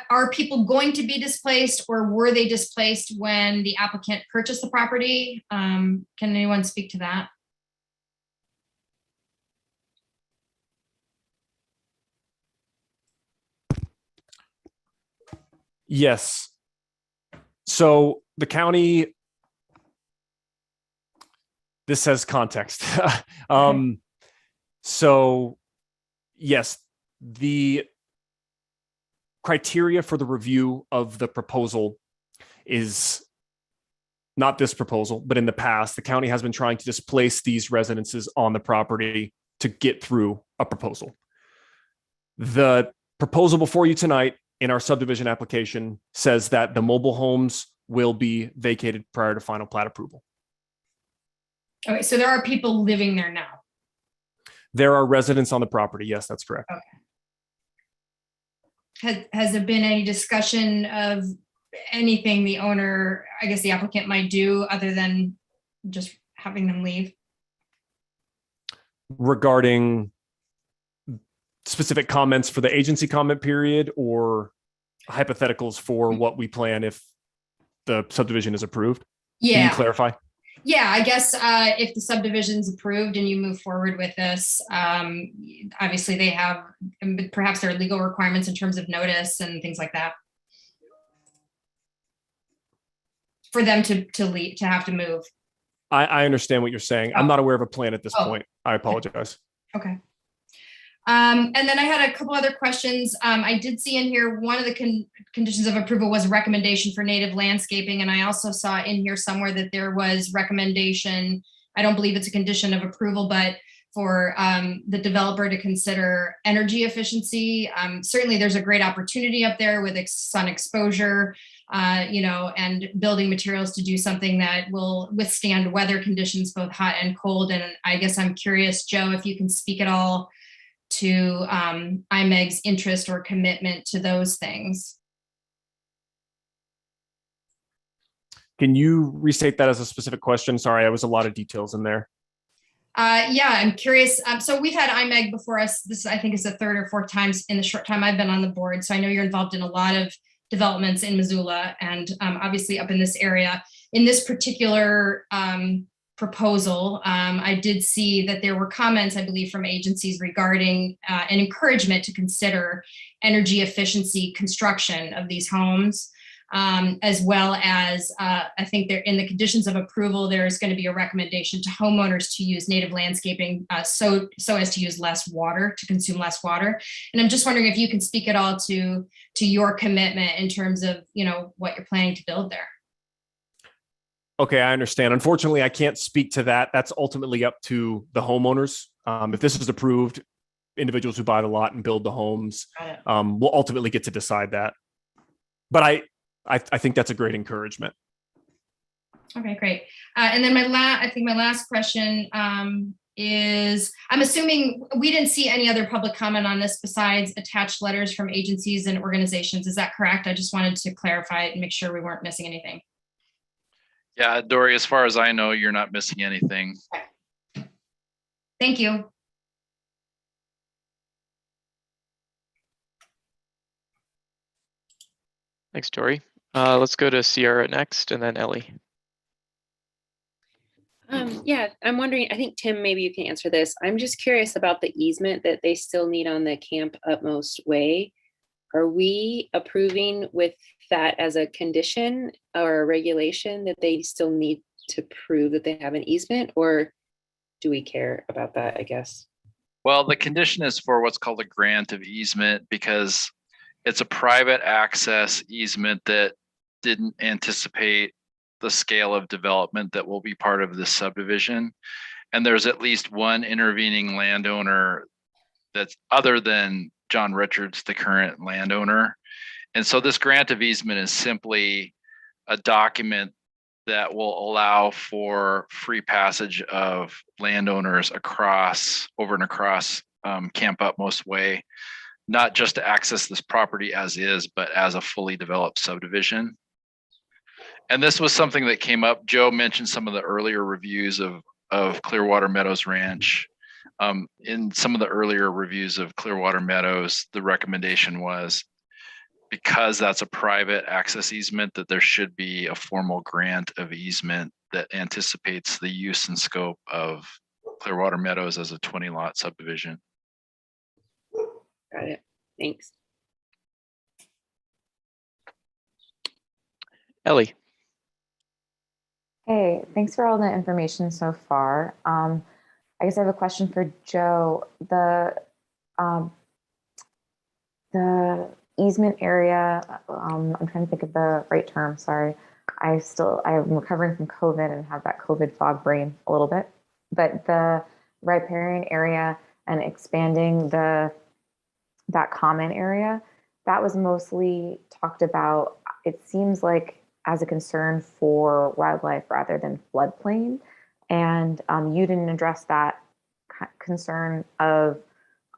Are people going to be displaced, or were they displaced when the applicant purchased the property? Can anyone speak to that? Yes. So the county, this has context. So yes, the criteria for the review of the proposal is not this proposal, but in the past, the county has been trying to displace these residences on the property to get through a proposal. The proposal before you tonight in our subdivision application says that the mobile homes will be vacated prior to final plat approval. Okay, so there are people living there now. There are residents on the property. Yes, that's correct. Okay. Has there been any discussion of anything the owner, I guess the applicant, might do other than just having them leave? Regarding specific comments for the agency comment period, or hypotheticals for what we plan if the subdivision is approved? Yeah. Can you clarify? Yeah, I guess if the subdivision's approved and you move forward with this, obviously they have, perhaps there are legal requirements in terms of notice and things like that for them to leave, to have to move. I understand what you're saying. I'm not aware of a plan at this point. I apologize. Okay. And then I had a couple other questions. I did see in here, one of the conditions of approval was a recommendation for native landscaping. And I also saw in here somewhere that there was recommendation, I don't believe it's a condition of approval, but for the developer to consider energy efficiency. Certainly there's a great opportunity up there with sun exposure, and building materials to do something that will withstand weather conditions, both hot and cold. And I guess I'm curious, Joe, if you can speak at all to IMEG's interest or commitment to those things. Can you restate that as a specific question? Sorry, there was a lot of details in there. Yeah, I'm curious. So we've had IMEG before us. This, I think, is the third or fourth time in the short time I've been on the board. So I know you're involved in a lot of developments in Missoula and obviously up in this area. In this particular proposal, I did see that there were comments, I believe, from agencies regarding an encouragement to consider energy efficiency construction of these homes, as well as I think there in the conditions of approval, there's going to be a recommendation to homeowners to use native landscaping so as to use less water, to consume less water. And I'm just wondering if you can speak at all to your commitment in terms of, what you're planning to build there. Okay, I understand. Unfortunately, I can't speak to that. That's ultimately up to the homeowners. If this is approved, individuals who buy the lot and build the homes Got it. will ultimately get to decide that. But I think that's a great encouragement. Okay, great. And then I think my last question is, I'm assuming we didn't see any other public comment on this besides attached letters from agencies and organizations. Is that correct? I just wanted to clarify it and make sure we weren't missing anything. Yeah, Dory, as far as I know, you're not missing anything. Thank you. Thanks, Dory. Let's go to Sierra next, and then Ellie. Yeah, I'm wondering, I think, Tim, maybe you can answer this. I'm just curious about the easement that they still need on the Camp Utmost Way. Are we approving with that as a condition or a regulation that they still need to prove that they have an easement, or do we care about that, I guess? Well, the condition is for what's called a grant of easement because it's a private access easement that didn't anticipate the scale of development that will be part of this subdivision. And there's at least one intervening landowner that's other than John Richards, the current landowner. And so this grant of easement is simply a document that will allow for free passage of landowners over and across Camp Utmost Way, not just to access this property as is, but as a fully developed subdivision. And this was something that came up. Joe mentioned some of the earlier reviews of Clearwater Meadows Ranch. In some of the earlier reviews of Clearwater Meadows, the recommendation was, because that's a private access easement, that there should be a formal grant of easement that anticipates the use and scope of Clearwater Meadows as a 20-lot subdivision. Got it. Thanks. Ellie. Hey, thanks for all the information so far. I guess I have a question for Joe. The easement area, I'm trying to think of the right term, sorry. I'm recovering from COVID and have that COVID fog brain a little bit. But the riparian area and expanding that common area, that was mostly talked about, it seems like, as a concern for wildlife rather than floodplain. And you didn't address that concern of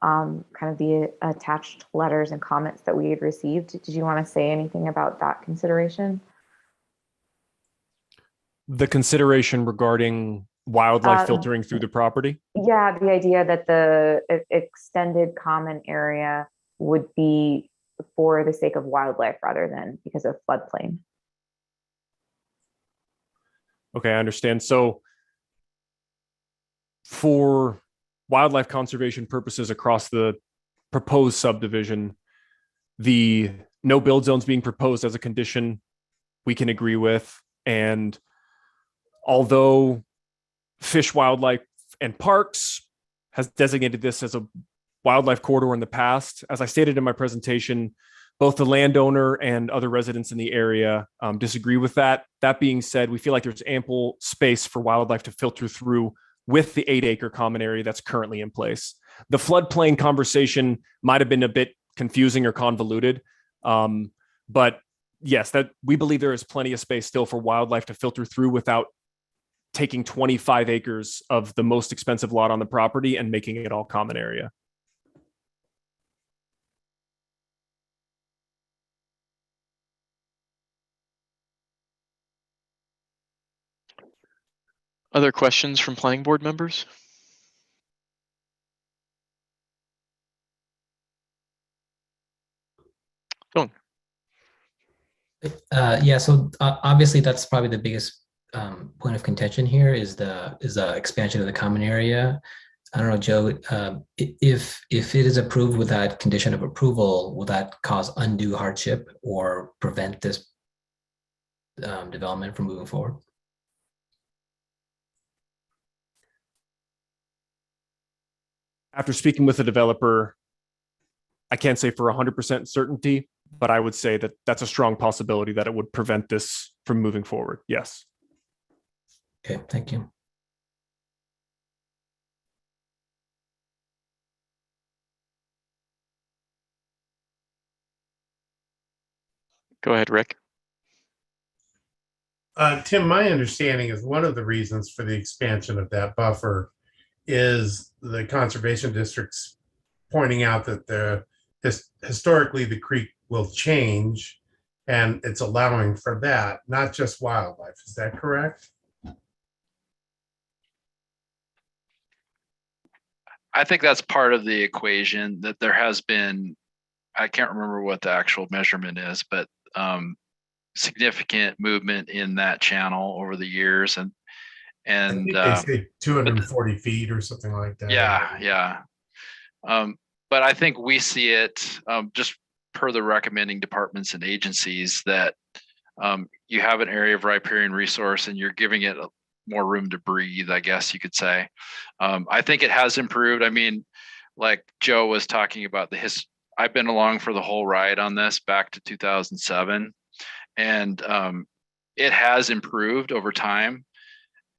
kind of the attached letters and comments that we had received. Did you want to say anything about that consideration? The consideration regarding wildlife filtering through the property? Yeah, the idea that the extended common area would be for the sake of wildlife rather than because of floodplain. Okay, I understand. So for wildlife conservation purposes across the proposed subdivision, the no build zones being proposed as a condition we can agree with. And although Fish, Wildlife, and Parks has designated this as a wildlife corridor in the past, as I stated in my presentation, both the landowner and other residents in the area disagree with that. That being said, we feel like there's ample space for wildlife to filter through with the 8-acre common area that's currently in place. The floodplain conversation might have been a bit confusing or convoluted, but yes, that we believe there is plenty of space still for wildlife to filter through without taking 25 acres of the most expensive lot on the property and making it all common area. Other questions from planning board members? Go on. Yeah, so obviously that's probably the biggest point of contention here is the expansion of the common area. I don't know, Joe, if it is approved with that condition of approval, will that cause undue hardship or prevent this development from moving forward? After speaking with the developer, I can't say for 100% certainty, but I would say that that's a strong possibility that it would prevent this from moving forward. Yes. Okay, thank you. Go ahead, Rick. Tim, my understanding is one of the reasons for the expansion of that buffer is the conservation districts pointing out that historically the creek will change, and it's allowing for that, not just wildlife. Is that correct? I think that's part of the equation, that there has been, I can't remember what the actual measurement is, but significant movement in that channel over the years. I And think they say 240 feet or something like that. yeah. But I think we see it just per the recommending departments and agencies that you have an area of riparian resource and you're giving it more room to breathe, I guess you could say. I think it has improved. I mean, like Joe was talking about I've been along for the whole ride on this back to 2007, and it has improved over time.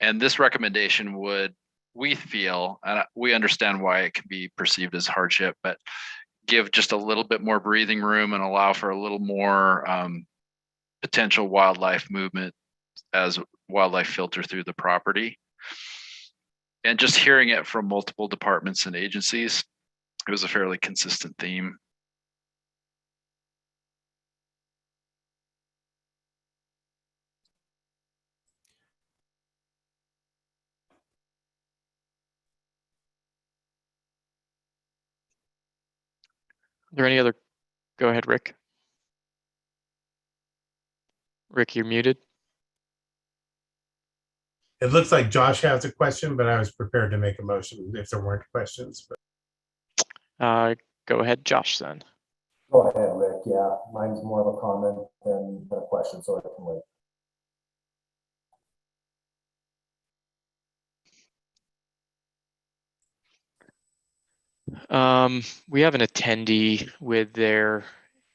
And this recommendation would, we feel, and we understand why it can be perceived as hardship, but give just a little bit more breathing room and allow for a little more potential wildlife movement as wildlife filter through the property. And just hearing it from multiple departments and agencies, it was a fairly consistent theme. Are there any other? Go ahead, Rick. Rick, you're muted. It looks like Josh has a question, but I was prepared to make a motion if there weren't questions. Go ahead, Josh, then. Go ahead, Rick. Yeah, mine's more of a comment than a question, so I can wait. We have an attendee with their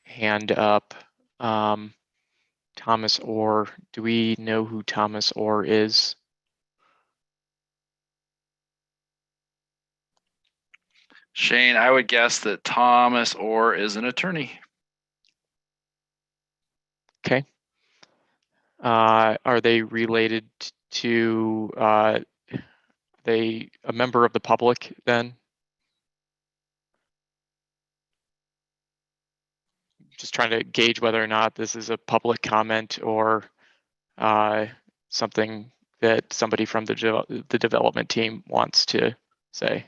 hand up. Thomas Orr. Do we know who Thomas Orr is? Shane, I would guess that Thomas Orr is an attorney. Okay. Are they related to, they a member of the public then? Just trying to gauge whether or not this is a public comment or something that somebody from the development team wants to say.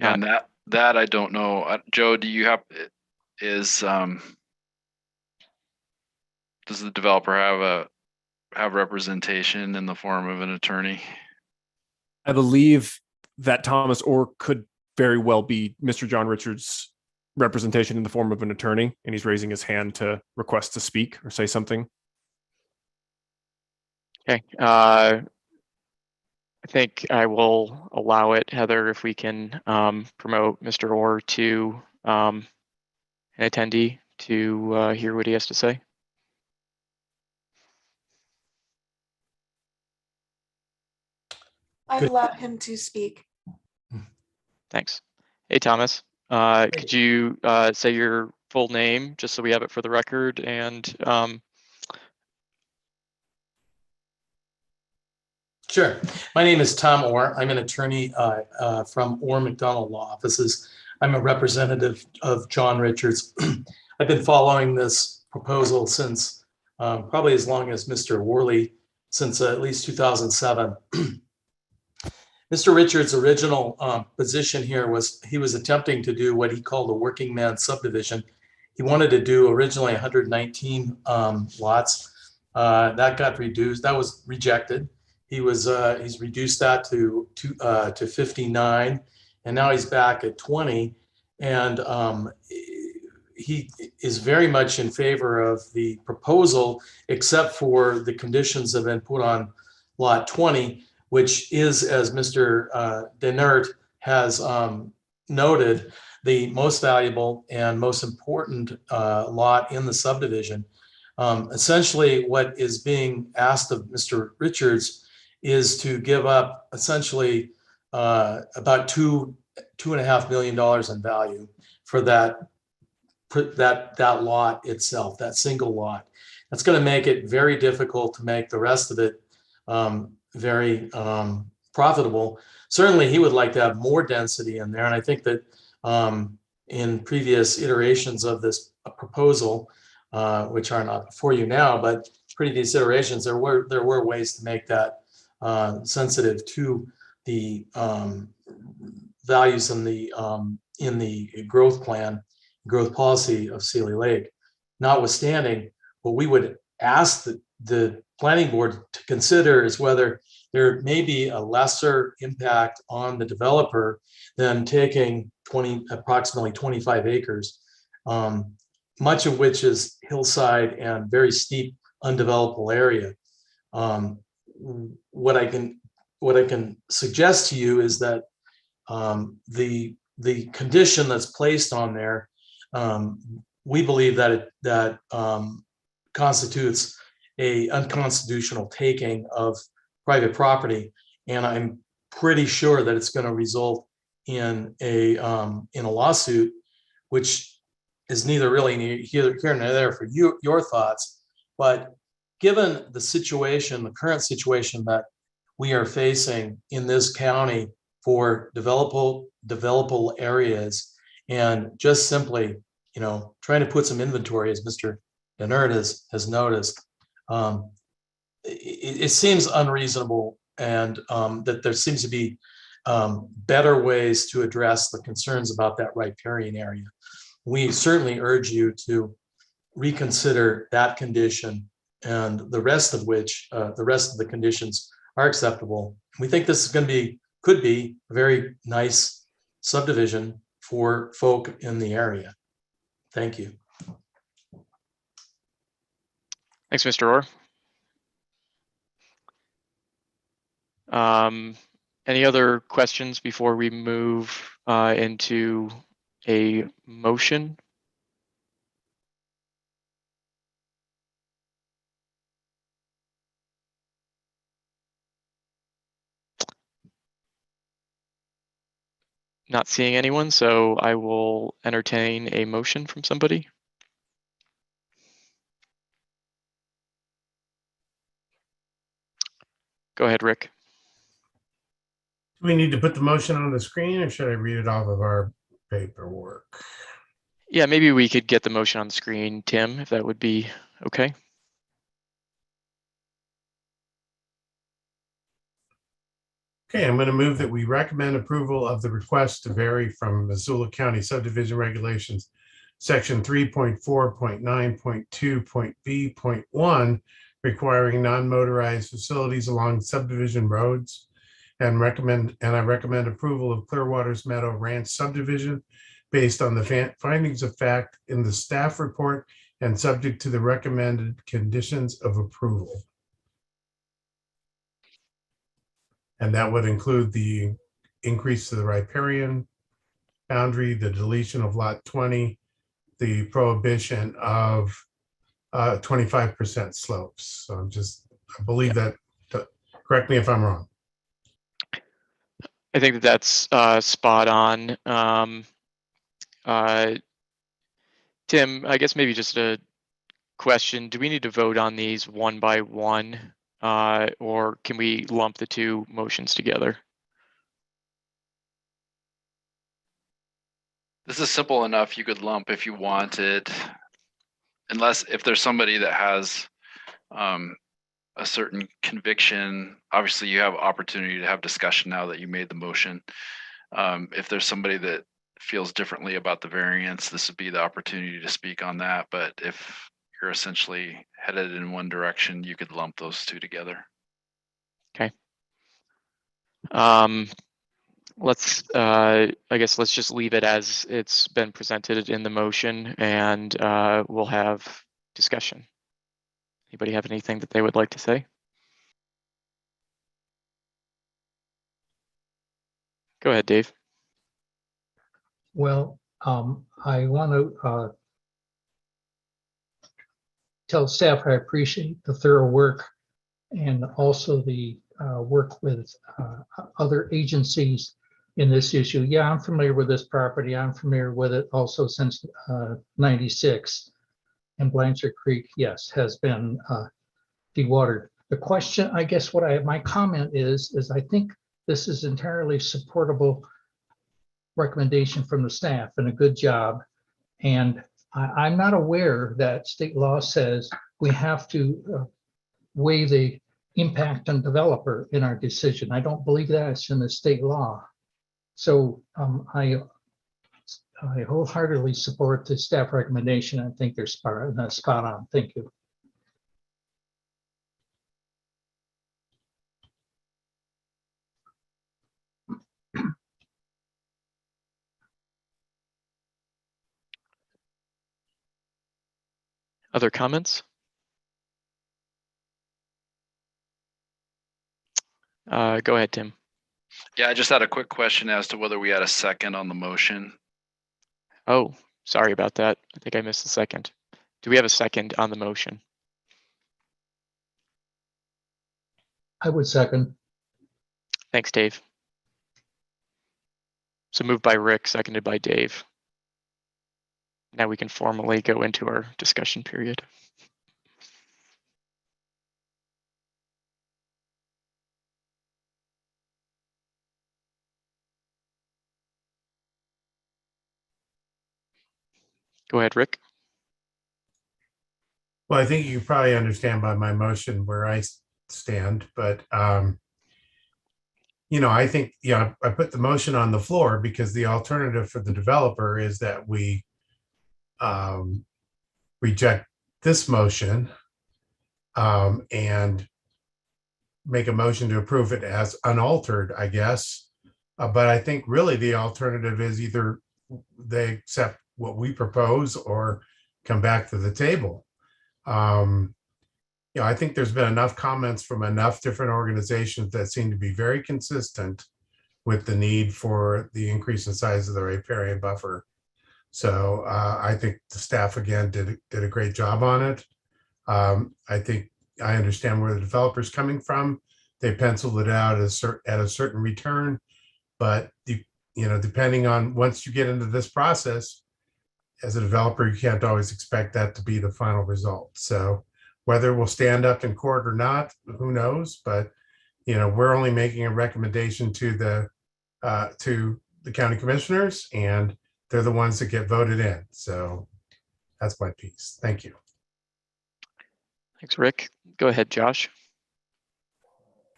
And that I don't know. Joe, do you have, does the developer have representation in the form of an attorney? I believe that Thomas Orr could very well be Mr. John Richards' representation in the form of an attorney, and he's raising his hand to request to speak or say something. Okay. I think I will allow it, Heather, if we can promote Mr. Orr to an attendee to hear what he has to say. I've allowed him to speak. Thanks. Hey, Thomas. Could you say your full name just so we have it for the record? And Sure. My name is Tom Orr. I'm an attorney from Orr McDonald Law Offices. I'm a representative of John Richards. I've been following this proposal since probably as long as Mr. Worley, since at least 2007. Mr. Richards' original position here was he was attempting to do what he called a working man subdivision. He wanted to do originally 119 lots. That got reduced. That was rejected. He's reduced that to 59, and now he's back at 20. And he is very much in favor of the proposal, except for the conditions that have been put on lot 20, which is, as Mr. Denert has noted, the most valuable and most important lot in the subdivision. Essentially, what is being asked of Mr. Richards is to give up essentially about 2 $2.5 million in value for that lot itself, that single lot. That's going to make it very difficult to make the rest of it very profitable. Certainly, he would like to have more density in there, and I think that in previous iterations of this proposal, which are not before you now, but previous iterations, there were ways to make that sensitive to the values in the growth plan, growth policy of Steely Lake. Notwithstanding, what we would ask the planning board to consider is whether there may be a lesser impact on the developer than taking approximately 25 acres, much of which is hillside and very steep, undevelopable area. What I can suggest to you is that the condition that's placed on there, we believe that that constitutes a unconstitutional taking of private property, and I'm pretty sure that it's going to result in a lawsuit, which is neither really here nor there for your thoughts. But given the situation, the current situation that we are facing in this county for developable areas, and just simply, trying to put some inventory, as Mr. Denard has noticed, it seems unreasonable, and that there seems to be better ways to address the concerns about that riparian area. We certainly urge you to reconsider that condition, and the rest of the conditions are acceptable. We think this is could be a very nice subdivision for folk in the area. Thank you. Thanks, Mr. Orr. Any other questions before we move into a motion? Not seeing anyone, so I will entertain a motion from somebody. Go ahead, Rick. Do we need to put the motion on the screen, or should I read it off of our paperwork? Yeah, maybe we could get the motion on the screen, Tim, if that would be okay. Okay, I'm going to move that we recommend approval of the request to vary from Missoula County Subdivision Regulations, Section 3.4.9.2.B.1, requiring non-motorized facilities along subdivision roads, and I recommend approval of Clearwater's Meadow Ranch subdivision based on the findings of fact in the staff report and subject to the recommended conditions of approval. And that would include the increase to the riparian boundary, the deletion of lot 20, the prohibition of 25% slopes. So I believe that, correct me if I'm wrong. I think that's spot on. Tim, I guess maybe just a question. Do we need to vote on these one by one, or can we lump the two motions together? This is simple enough. You could lump if you wanted, if there's somebody that has a certain conviction. Obviously, you have opportunity to have discussion now that you made the motion. If there's somebody that feels differently about the variance, this would be the opportunity to speak on that. But if you're essentially headed in one direction, you could lump those two together. Okay. I guess let's just leave it as it's been presented in the motion, and we'll have discussion. Anybody have anything that they would like to say? Go ahead, Dave. Well, I want to tell staff I appreciate the thorough work and also the work with other agencies in this issue. Yeah, I'm familiar with this property. I'm familiar with it also since 96. And Blanchard Creek, yes, has been dewatered. The question, I guess my comment is I think this is entirely supportable recommendation from the staff and a good job. And I'm not aware that state law says we have to weigh the impact on developer in our decision. I don't believe that's in the state law. So I wholeheartedly support the staff recommendation. I think they're spot on. Thank you. Other comments? Go ahead, Tim. Yeah, I just had a quick question as to whether we had a second on the motion. Oh, sorry about that. I think I missed the second. Do we have a second on the motion? I would second. Thanks, Dave. So moved by Rick, seconded by Dave. Now we can formally go into our discussion period. Go ahead, Rick. Well, I think you probably understand by my motion where I stand, but I think, I put the motion on the floor because the alternative for the developer is that we reject this motion and make a motion to approve it as unaltered, I guess. But I think really the alternative is either they accept what we propose or come back to the table. I think there's been enough comments from enough different organizations that seem to be very consistent with the need for the increase in size of the riparian buffer. So I think the staff again did a great job on it. I think I understand where the developer's coming from. They penciled it out at a certain return, but depending on once you get into this process, as a developer, you can't always expect that to be the final result. So whether we'll stand up in court or not, who knows? But we're only making a recommendation to the county commissioners, and they're the ones that get voted in. So that's my piece. Thank you. Thanks, Rick. Go ahead, Josh.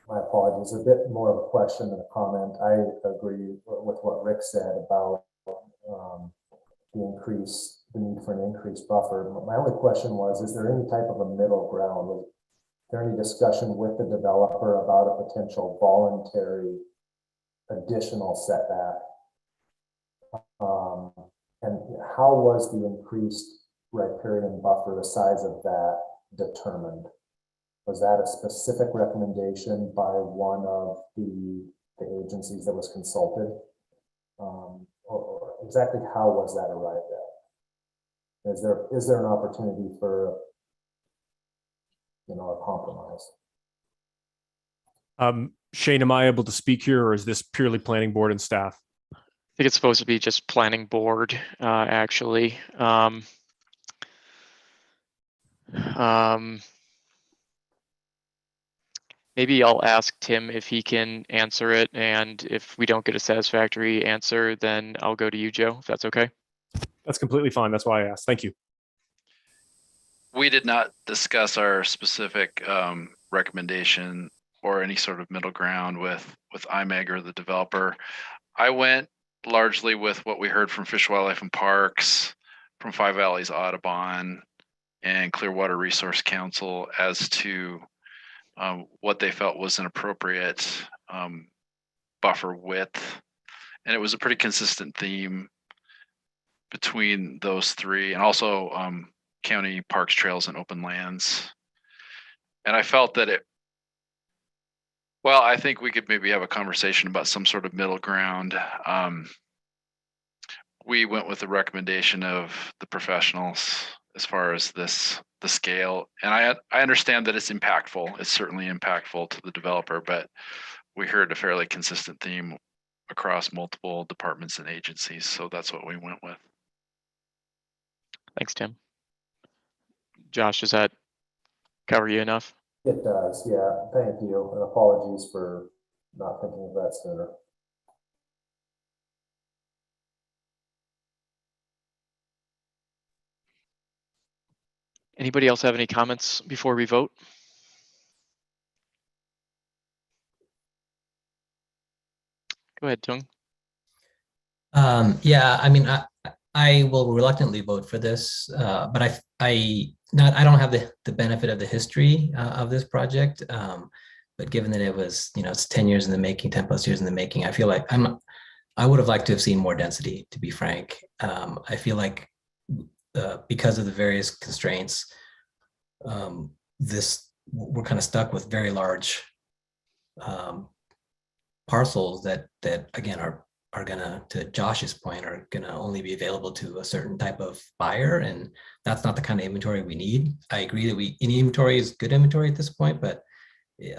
My apologies, a bit more of a question than a comment. I agree with what Rick said about the need for an increased buffer. My only question was, is there any type of a middle ground? Was there any discussion with the developer about a potential voluntary additional setback? And how was the increased riparian buffer, the size of that, determined? Was that a specific recommendation by one of the agencies that was consulted? Or exactly how was that arrived at? Is there an opportunity for a compromise? Shane, am I able to speak here, or is this purely planning board and staff? I think it's supposed to be just planning board, actually. Maybe I'll ask Tim if he can answer it, and if we don't get a satisfactory answer, then I'll go to you, Joe, if that's okay. That's completely fine. That's why I asked. Thank you. We did not discuss our specific recommendation or any sort of middle ground with IMEG or the developer. I went largely with what we heard from Fish, Wildlife and Parks, from Five Valleys Audubon, and Clearwater Resource Council as to what they felt was an appropriate buffer width. And it was a pretty consistent theme between those three, and also county parks, trails, and open lands. And I felt that I think we could maybe have a conversation about some sort of middle ground. We went with the recommendation of the professionals as far as the scale. And I understand that it's impactful. It's certainly impactful to the developer, but we heard a fairly consistent theme across multiple departments and agencies. So that's what we went with. Thanks, Tim. Josh, does that cover you enough? It does, yeah. Thank you, and apologies for not thinking of that sooner. Anybody else have any comments before we vote? Go ahead, Tung. Yeah, I mean, I will reluctantly vote for this, but I don't have the benefit of the history of this project. But given that it was, it's 10 years in the making, 10 plus years in the making, I feel like I would have liked to have seen more density, to be frank. I feel like because of the various constraints, we're kind of stuck with very large parcels that again are gonna, to Josh's point, are gonna only be available to a certain type of buyer, and that's not the kind of inventory we need. I agree that any inventory is good inventory at this point, but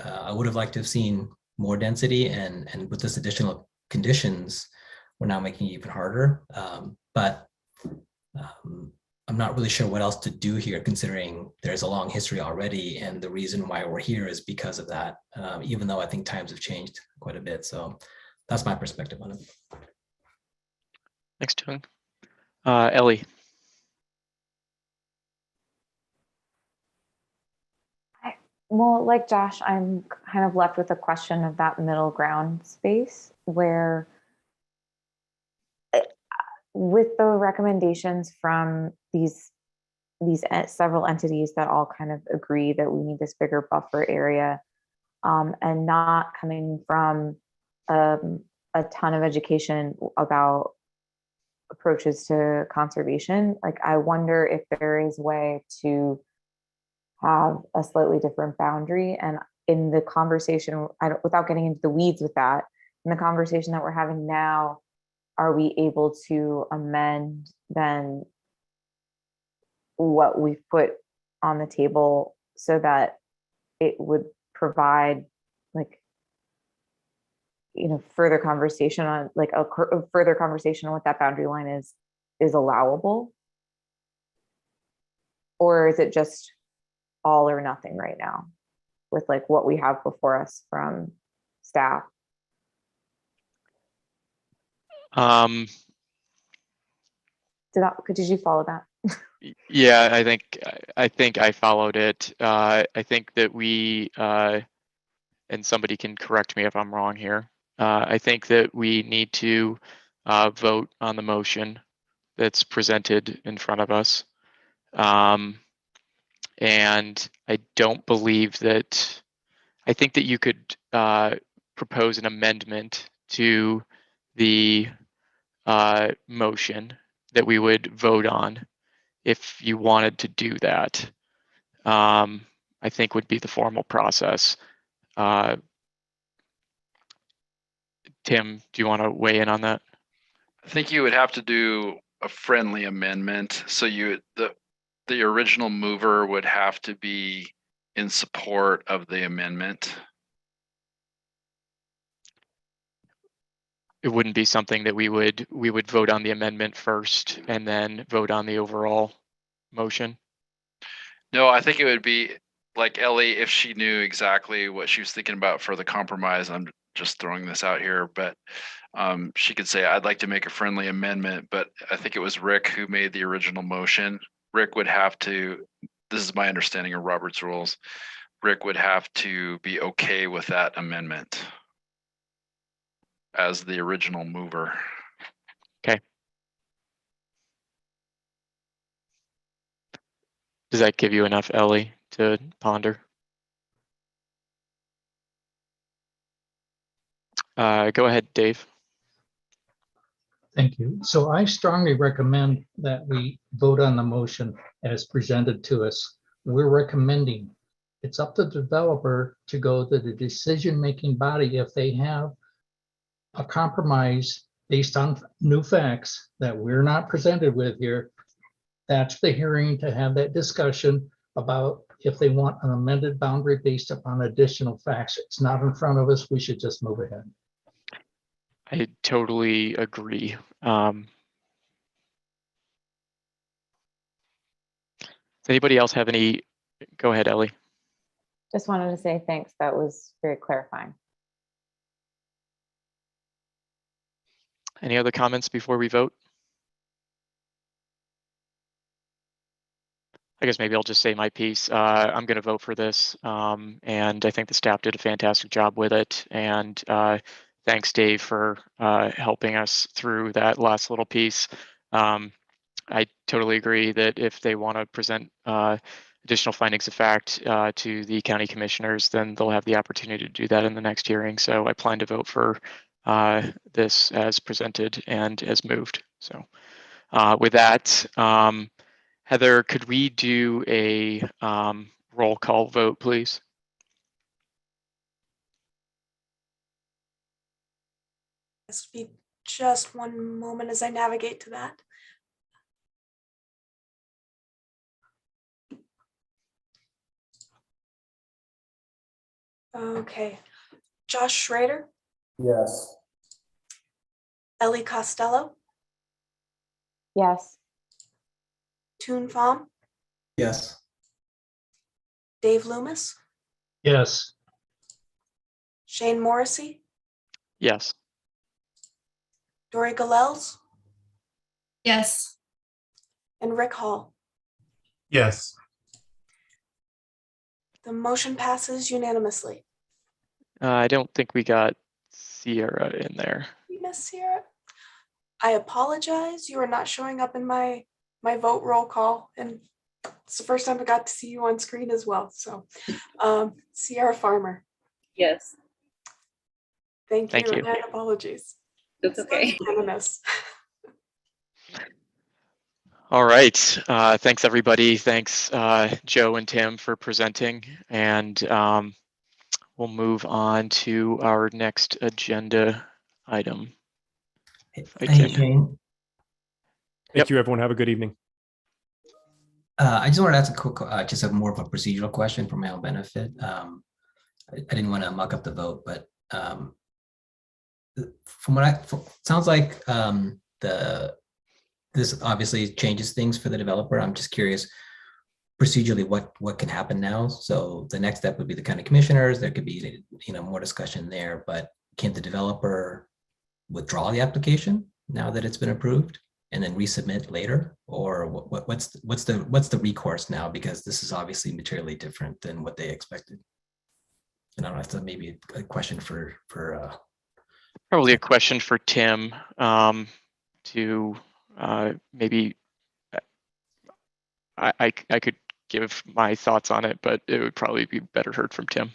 I would have liked to have seen more density, and with this additional conditions, we're now making it even harder. But I'm not really sure what else to do here, considering there's a long history already, and the reason why we're here is because of that, even though I think times have changed quite a bit. So that's my perspective on it. Thanks, Tung. Ellie. Well, like Josh, I'm kind of left with a question of that middle ground space where, with the recommendations from these several entities that all kind of agree that we need this bigger buffer area, and not coming from a ton of education about approaches to conservation, like I wonder if there is a way to have a slightly different boundary. And in the conversation, without getting into the weeds with that, in the conversation that we're having now, are we able to amend then what we've put on the table so that it would provide, like, further conversation on, like, a further conversation on what that boundary line is allowable? Or is it just all or nothing right now with like what we have before us from staff? Did you follow that? Yeah, I think I followed it. I think that we, and somebody can correct me if I'm wrong here. I think that we need to vote on the motion that's presented in front of us. And I don't believe that, I think that you could propose an amendment to the motion that we would vote on if you wanted to do that. I think would be the formal process. Tim, do you want to weigh in on that? I think you would have to do a friendly amendment. So the original mover would have to be in support of the amendment. It wouldn't be something that we would vote on the amendment first and then vote on the overall motion. No, I think it would be like Ellie, if she knew exactly what she was thinking about for the compromise. I'm just throwing this out here, but she could say, I'd like to make a friendly amendment, but I think it was Rick who made the original motion. Rick would have to, this is my understanding of Robert's rules, Rick would have to be okay with that amendment as the original mover. Okay. Does that give you enough, Ellie, to ponder? Go ahead, Dave. Thank you. So I strongly recommend that we vote on the motion as presented to us. We're recommending it's up to the developer to go to the decision-making body if they have a compromise based on new facts that we're not presented with here. That's the hearing to have that discussion about if they want an amended boundary based upon additional facts. It's not in front of us. We should just move ahead. I totally agree. Does anybody else have any? Go ahead, Ellie. Just wanted to say thanks. That was very clarifying. Any other comments before we vote? I guess maybe I'll just say my piece. I'm going to vote for this, and I think the staff did a fantastic job with it. And thanks, Dave, for helping us through that last little piece. I totally agree that if they want to present additional findings of fact to the county commissioners, then they'll have the opportunity to do that in the next hearing. So I plan to vote for this as presented and as moved. So with that, Heather, could we do a roll call vote, please? This will be just one moment as I navigate to that. Okay, Josh Schrader, Yes. Ellie Costello, Yes. Toon Pham, Yes. Dave Loomis, Yes. Shane Morrissey, Yes. Dory Galels, Yes. and Rick Hall. Yes. The motion passes unanimously. I don't think we got Sierra in there. You miss Sierra. I apologize. You are not showing up in my vote roll call, and it's the first time I got to see you on screen as well. So, Sierra Farmer, Yes, thank Thank you, you. and apologies. that's okay. Unanimous. All right. Thanks, everybody. Thanks, Joe and Tim, for presenting. And we'll move on to our next agenda item. I Hey, can- Shane. Thank you, everyone. Have a good evening. I just wanted to ask a quick, just a more of a procedural question for my own benefit. I didn't want to muck up the vote, but from what sounds like this obviously changes things for the developer. I'm just curious procedurally what can happen now. So the next step would be the county commissioners. There could be more discussion there, but can the developer withdraw the application now that it's been approved and then resubmit later, or what's the recourse now, because this is obviously materially different than what they expected? And I don't know if that's maybe a question for Probably a question for Tim to maybe I could give my thoughts on it, but it would probably be better heard from Tim.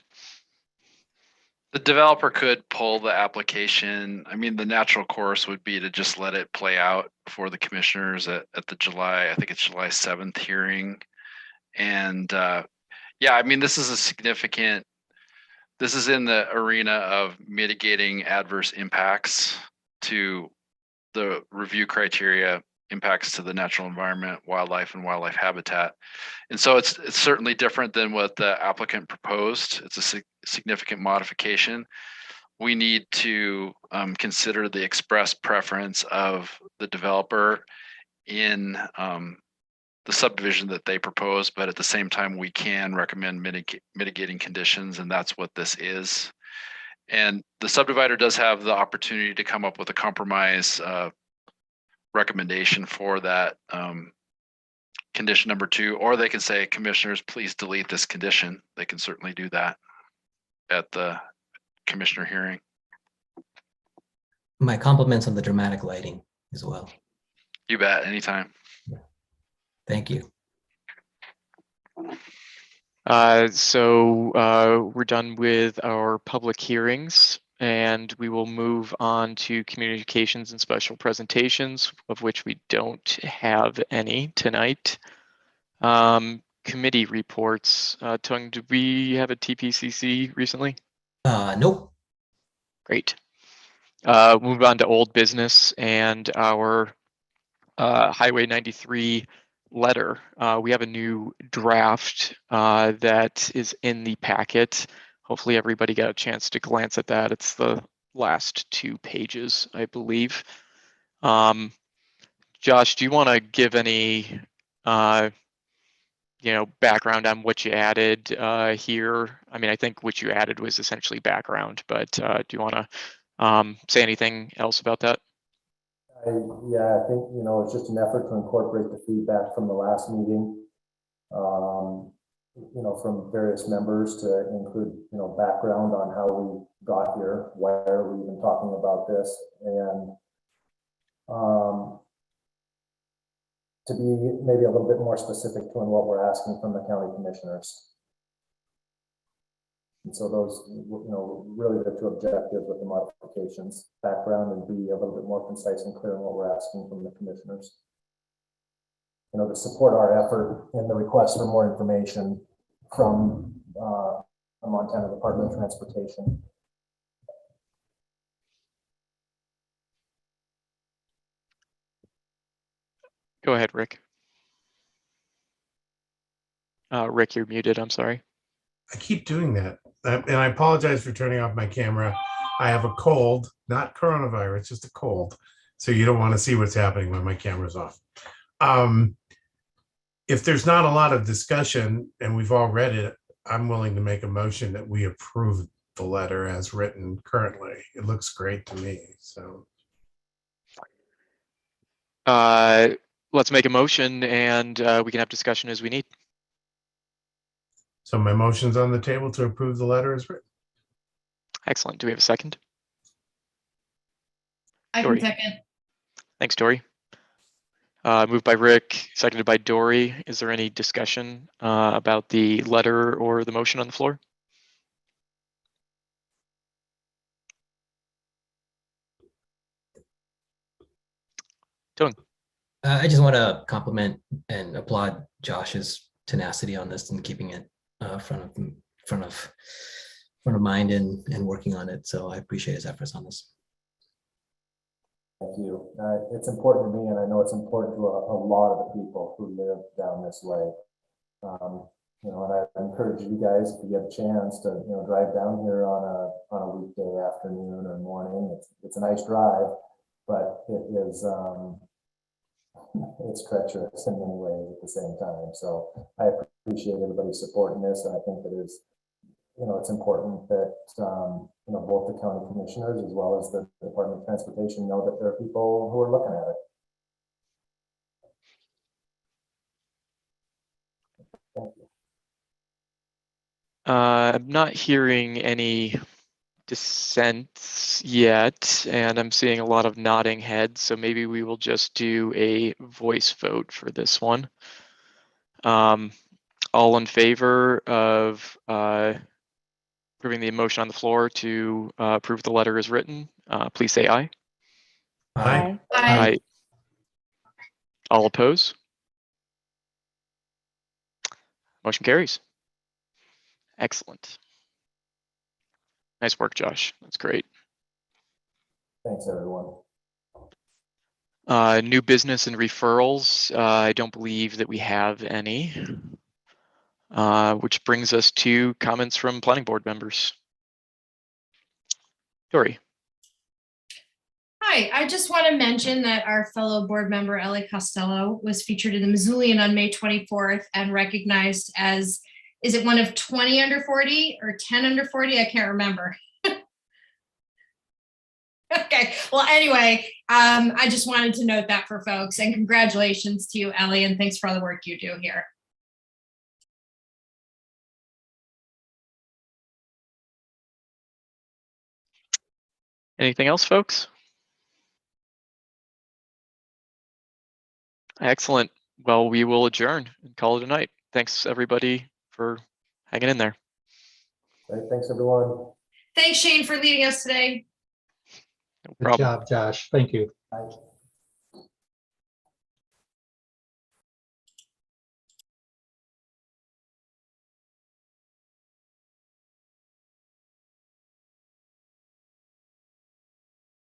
The developer could pull the application. I mean, the natural course would be to just let it play out for the commissioners at the July, I think it's July 7th hearing. And yeah, I mean, this is in the arena of mitigating adverse impacts to the review criteria, impacts to the natural environment, wildlife, and wildlife habitat. And so it's certainly different than what the applicant proposed. It's a significant modification. We need to consider the express preference of the developer in the subdivision that they propose, but at the same time, we can recommend mitigating conditions, and that's what this is. And the subdivider does have the opportunity to come up with a compromise recommendation for that condition number 2, or they can say, commissioners, please delete this condition. They can certainly do that at the commissioner hearing. my compliments on the dramatic lighting as well. You bet, anytime. Thank you. So we're done with our public hearings, and we will move on to communications and special presentations, of which we don't have any tonight. Committee reports. Tung, did we have a TPCC recently? Nope. Great. Move on to old business and our Highway 93 letter. We have a new draft that is in the packet. Hopefully everybody got a chance to glance at that. It's the last 2 pages, I believe. Josh, do you want to give any background on what you added here? I mean, I think what you added was essentially background, but do you want to say anything else about that? Yeah, I think, it's just an effort to incorporate the feedback from the last meeting, from various members to include, background on how we got here, why are we even talking about this, and to be maybe a little bit more specific to what we're asking from the county commissioners. And so those, really the 2 objectives with the modifications, background, and be a little bit more concise and clear in what we're asking from the commissioners. To support our effort in the request for more information from the Montana Department of Transportation. Go ahead, Rick. Rick, you're muted. I'm sorry. I keep doing that. And I apologize for turning off my camera. I have a cold, not coronavirus, just a cold. So you don't want to see what's happening when my camera's off. If there's not a lot of discussion and we've all read it, I'm willing to make a motion that we approve the letter as written currently. It looks great to me. So let's make a motion and we can have discussion as we need. So my motion's on the table to approve the letter as written. Excellent. Do we have a second? I Dory. can second. Thanks, Dory. Moved by Rick, seconded by Dory. Is there any discussion about the letter or the motion on the floor? Dylan. I just want to compliment and applaud Josh's tenacity on this and keeping it front of mind and working on it. So I appreciate his efforts on this. Thank you. It's important to me, and I know it's important to a lot of the people who live down this way. And I encourage you guys, if you get a chance to, drive down here on a weekday afternoon or morning. It's a nice drive, but it is it's treacherous in many ways at the same time. So I appreciate everybody's supporting this, and I think it is, it's important that both the county commissioners as well as the Department of Transportation know that there are people who are looking at it. Thank you. I'm not hearing any dissents yet, and I'm seeing a lot of nodding heads, so maybe we will just do a voice vote for this one. All in favor of approving the motion on the floor to approve the letter as written, please say aye. Aye. Aye. All oppose? Motion carries. Excellent. Nice work, Josh. That's great. Thanks, everyone. New business and referrals. I don't believe that we have any, which brings us to comments from planning board members. Dory. Hi, I just want to mention that our fellow board member, Ellie Costello, was featured in the Missoulian on May 24th and recognized as, is it one of 20 under 40 or 10 under 40? I can't remember. Okay, well, anyway, I just wanted to note that for folks, and congratulations to you, Ellie, and thanks for all the work you do here. Anything else, folks? Excellent. Well, we will adjourn and call it a night. Thanks, everybody, for hanging in there. Great, thanks, everyone. Thanks, Shane, for leading us today. No Good problem. job, Josh. Thank you. Bye.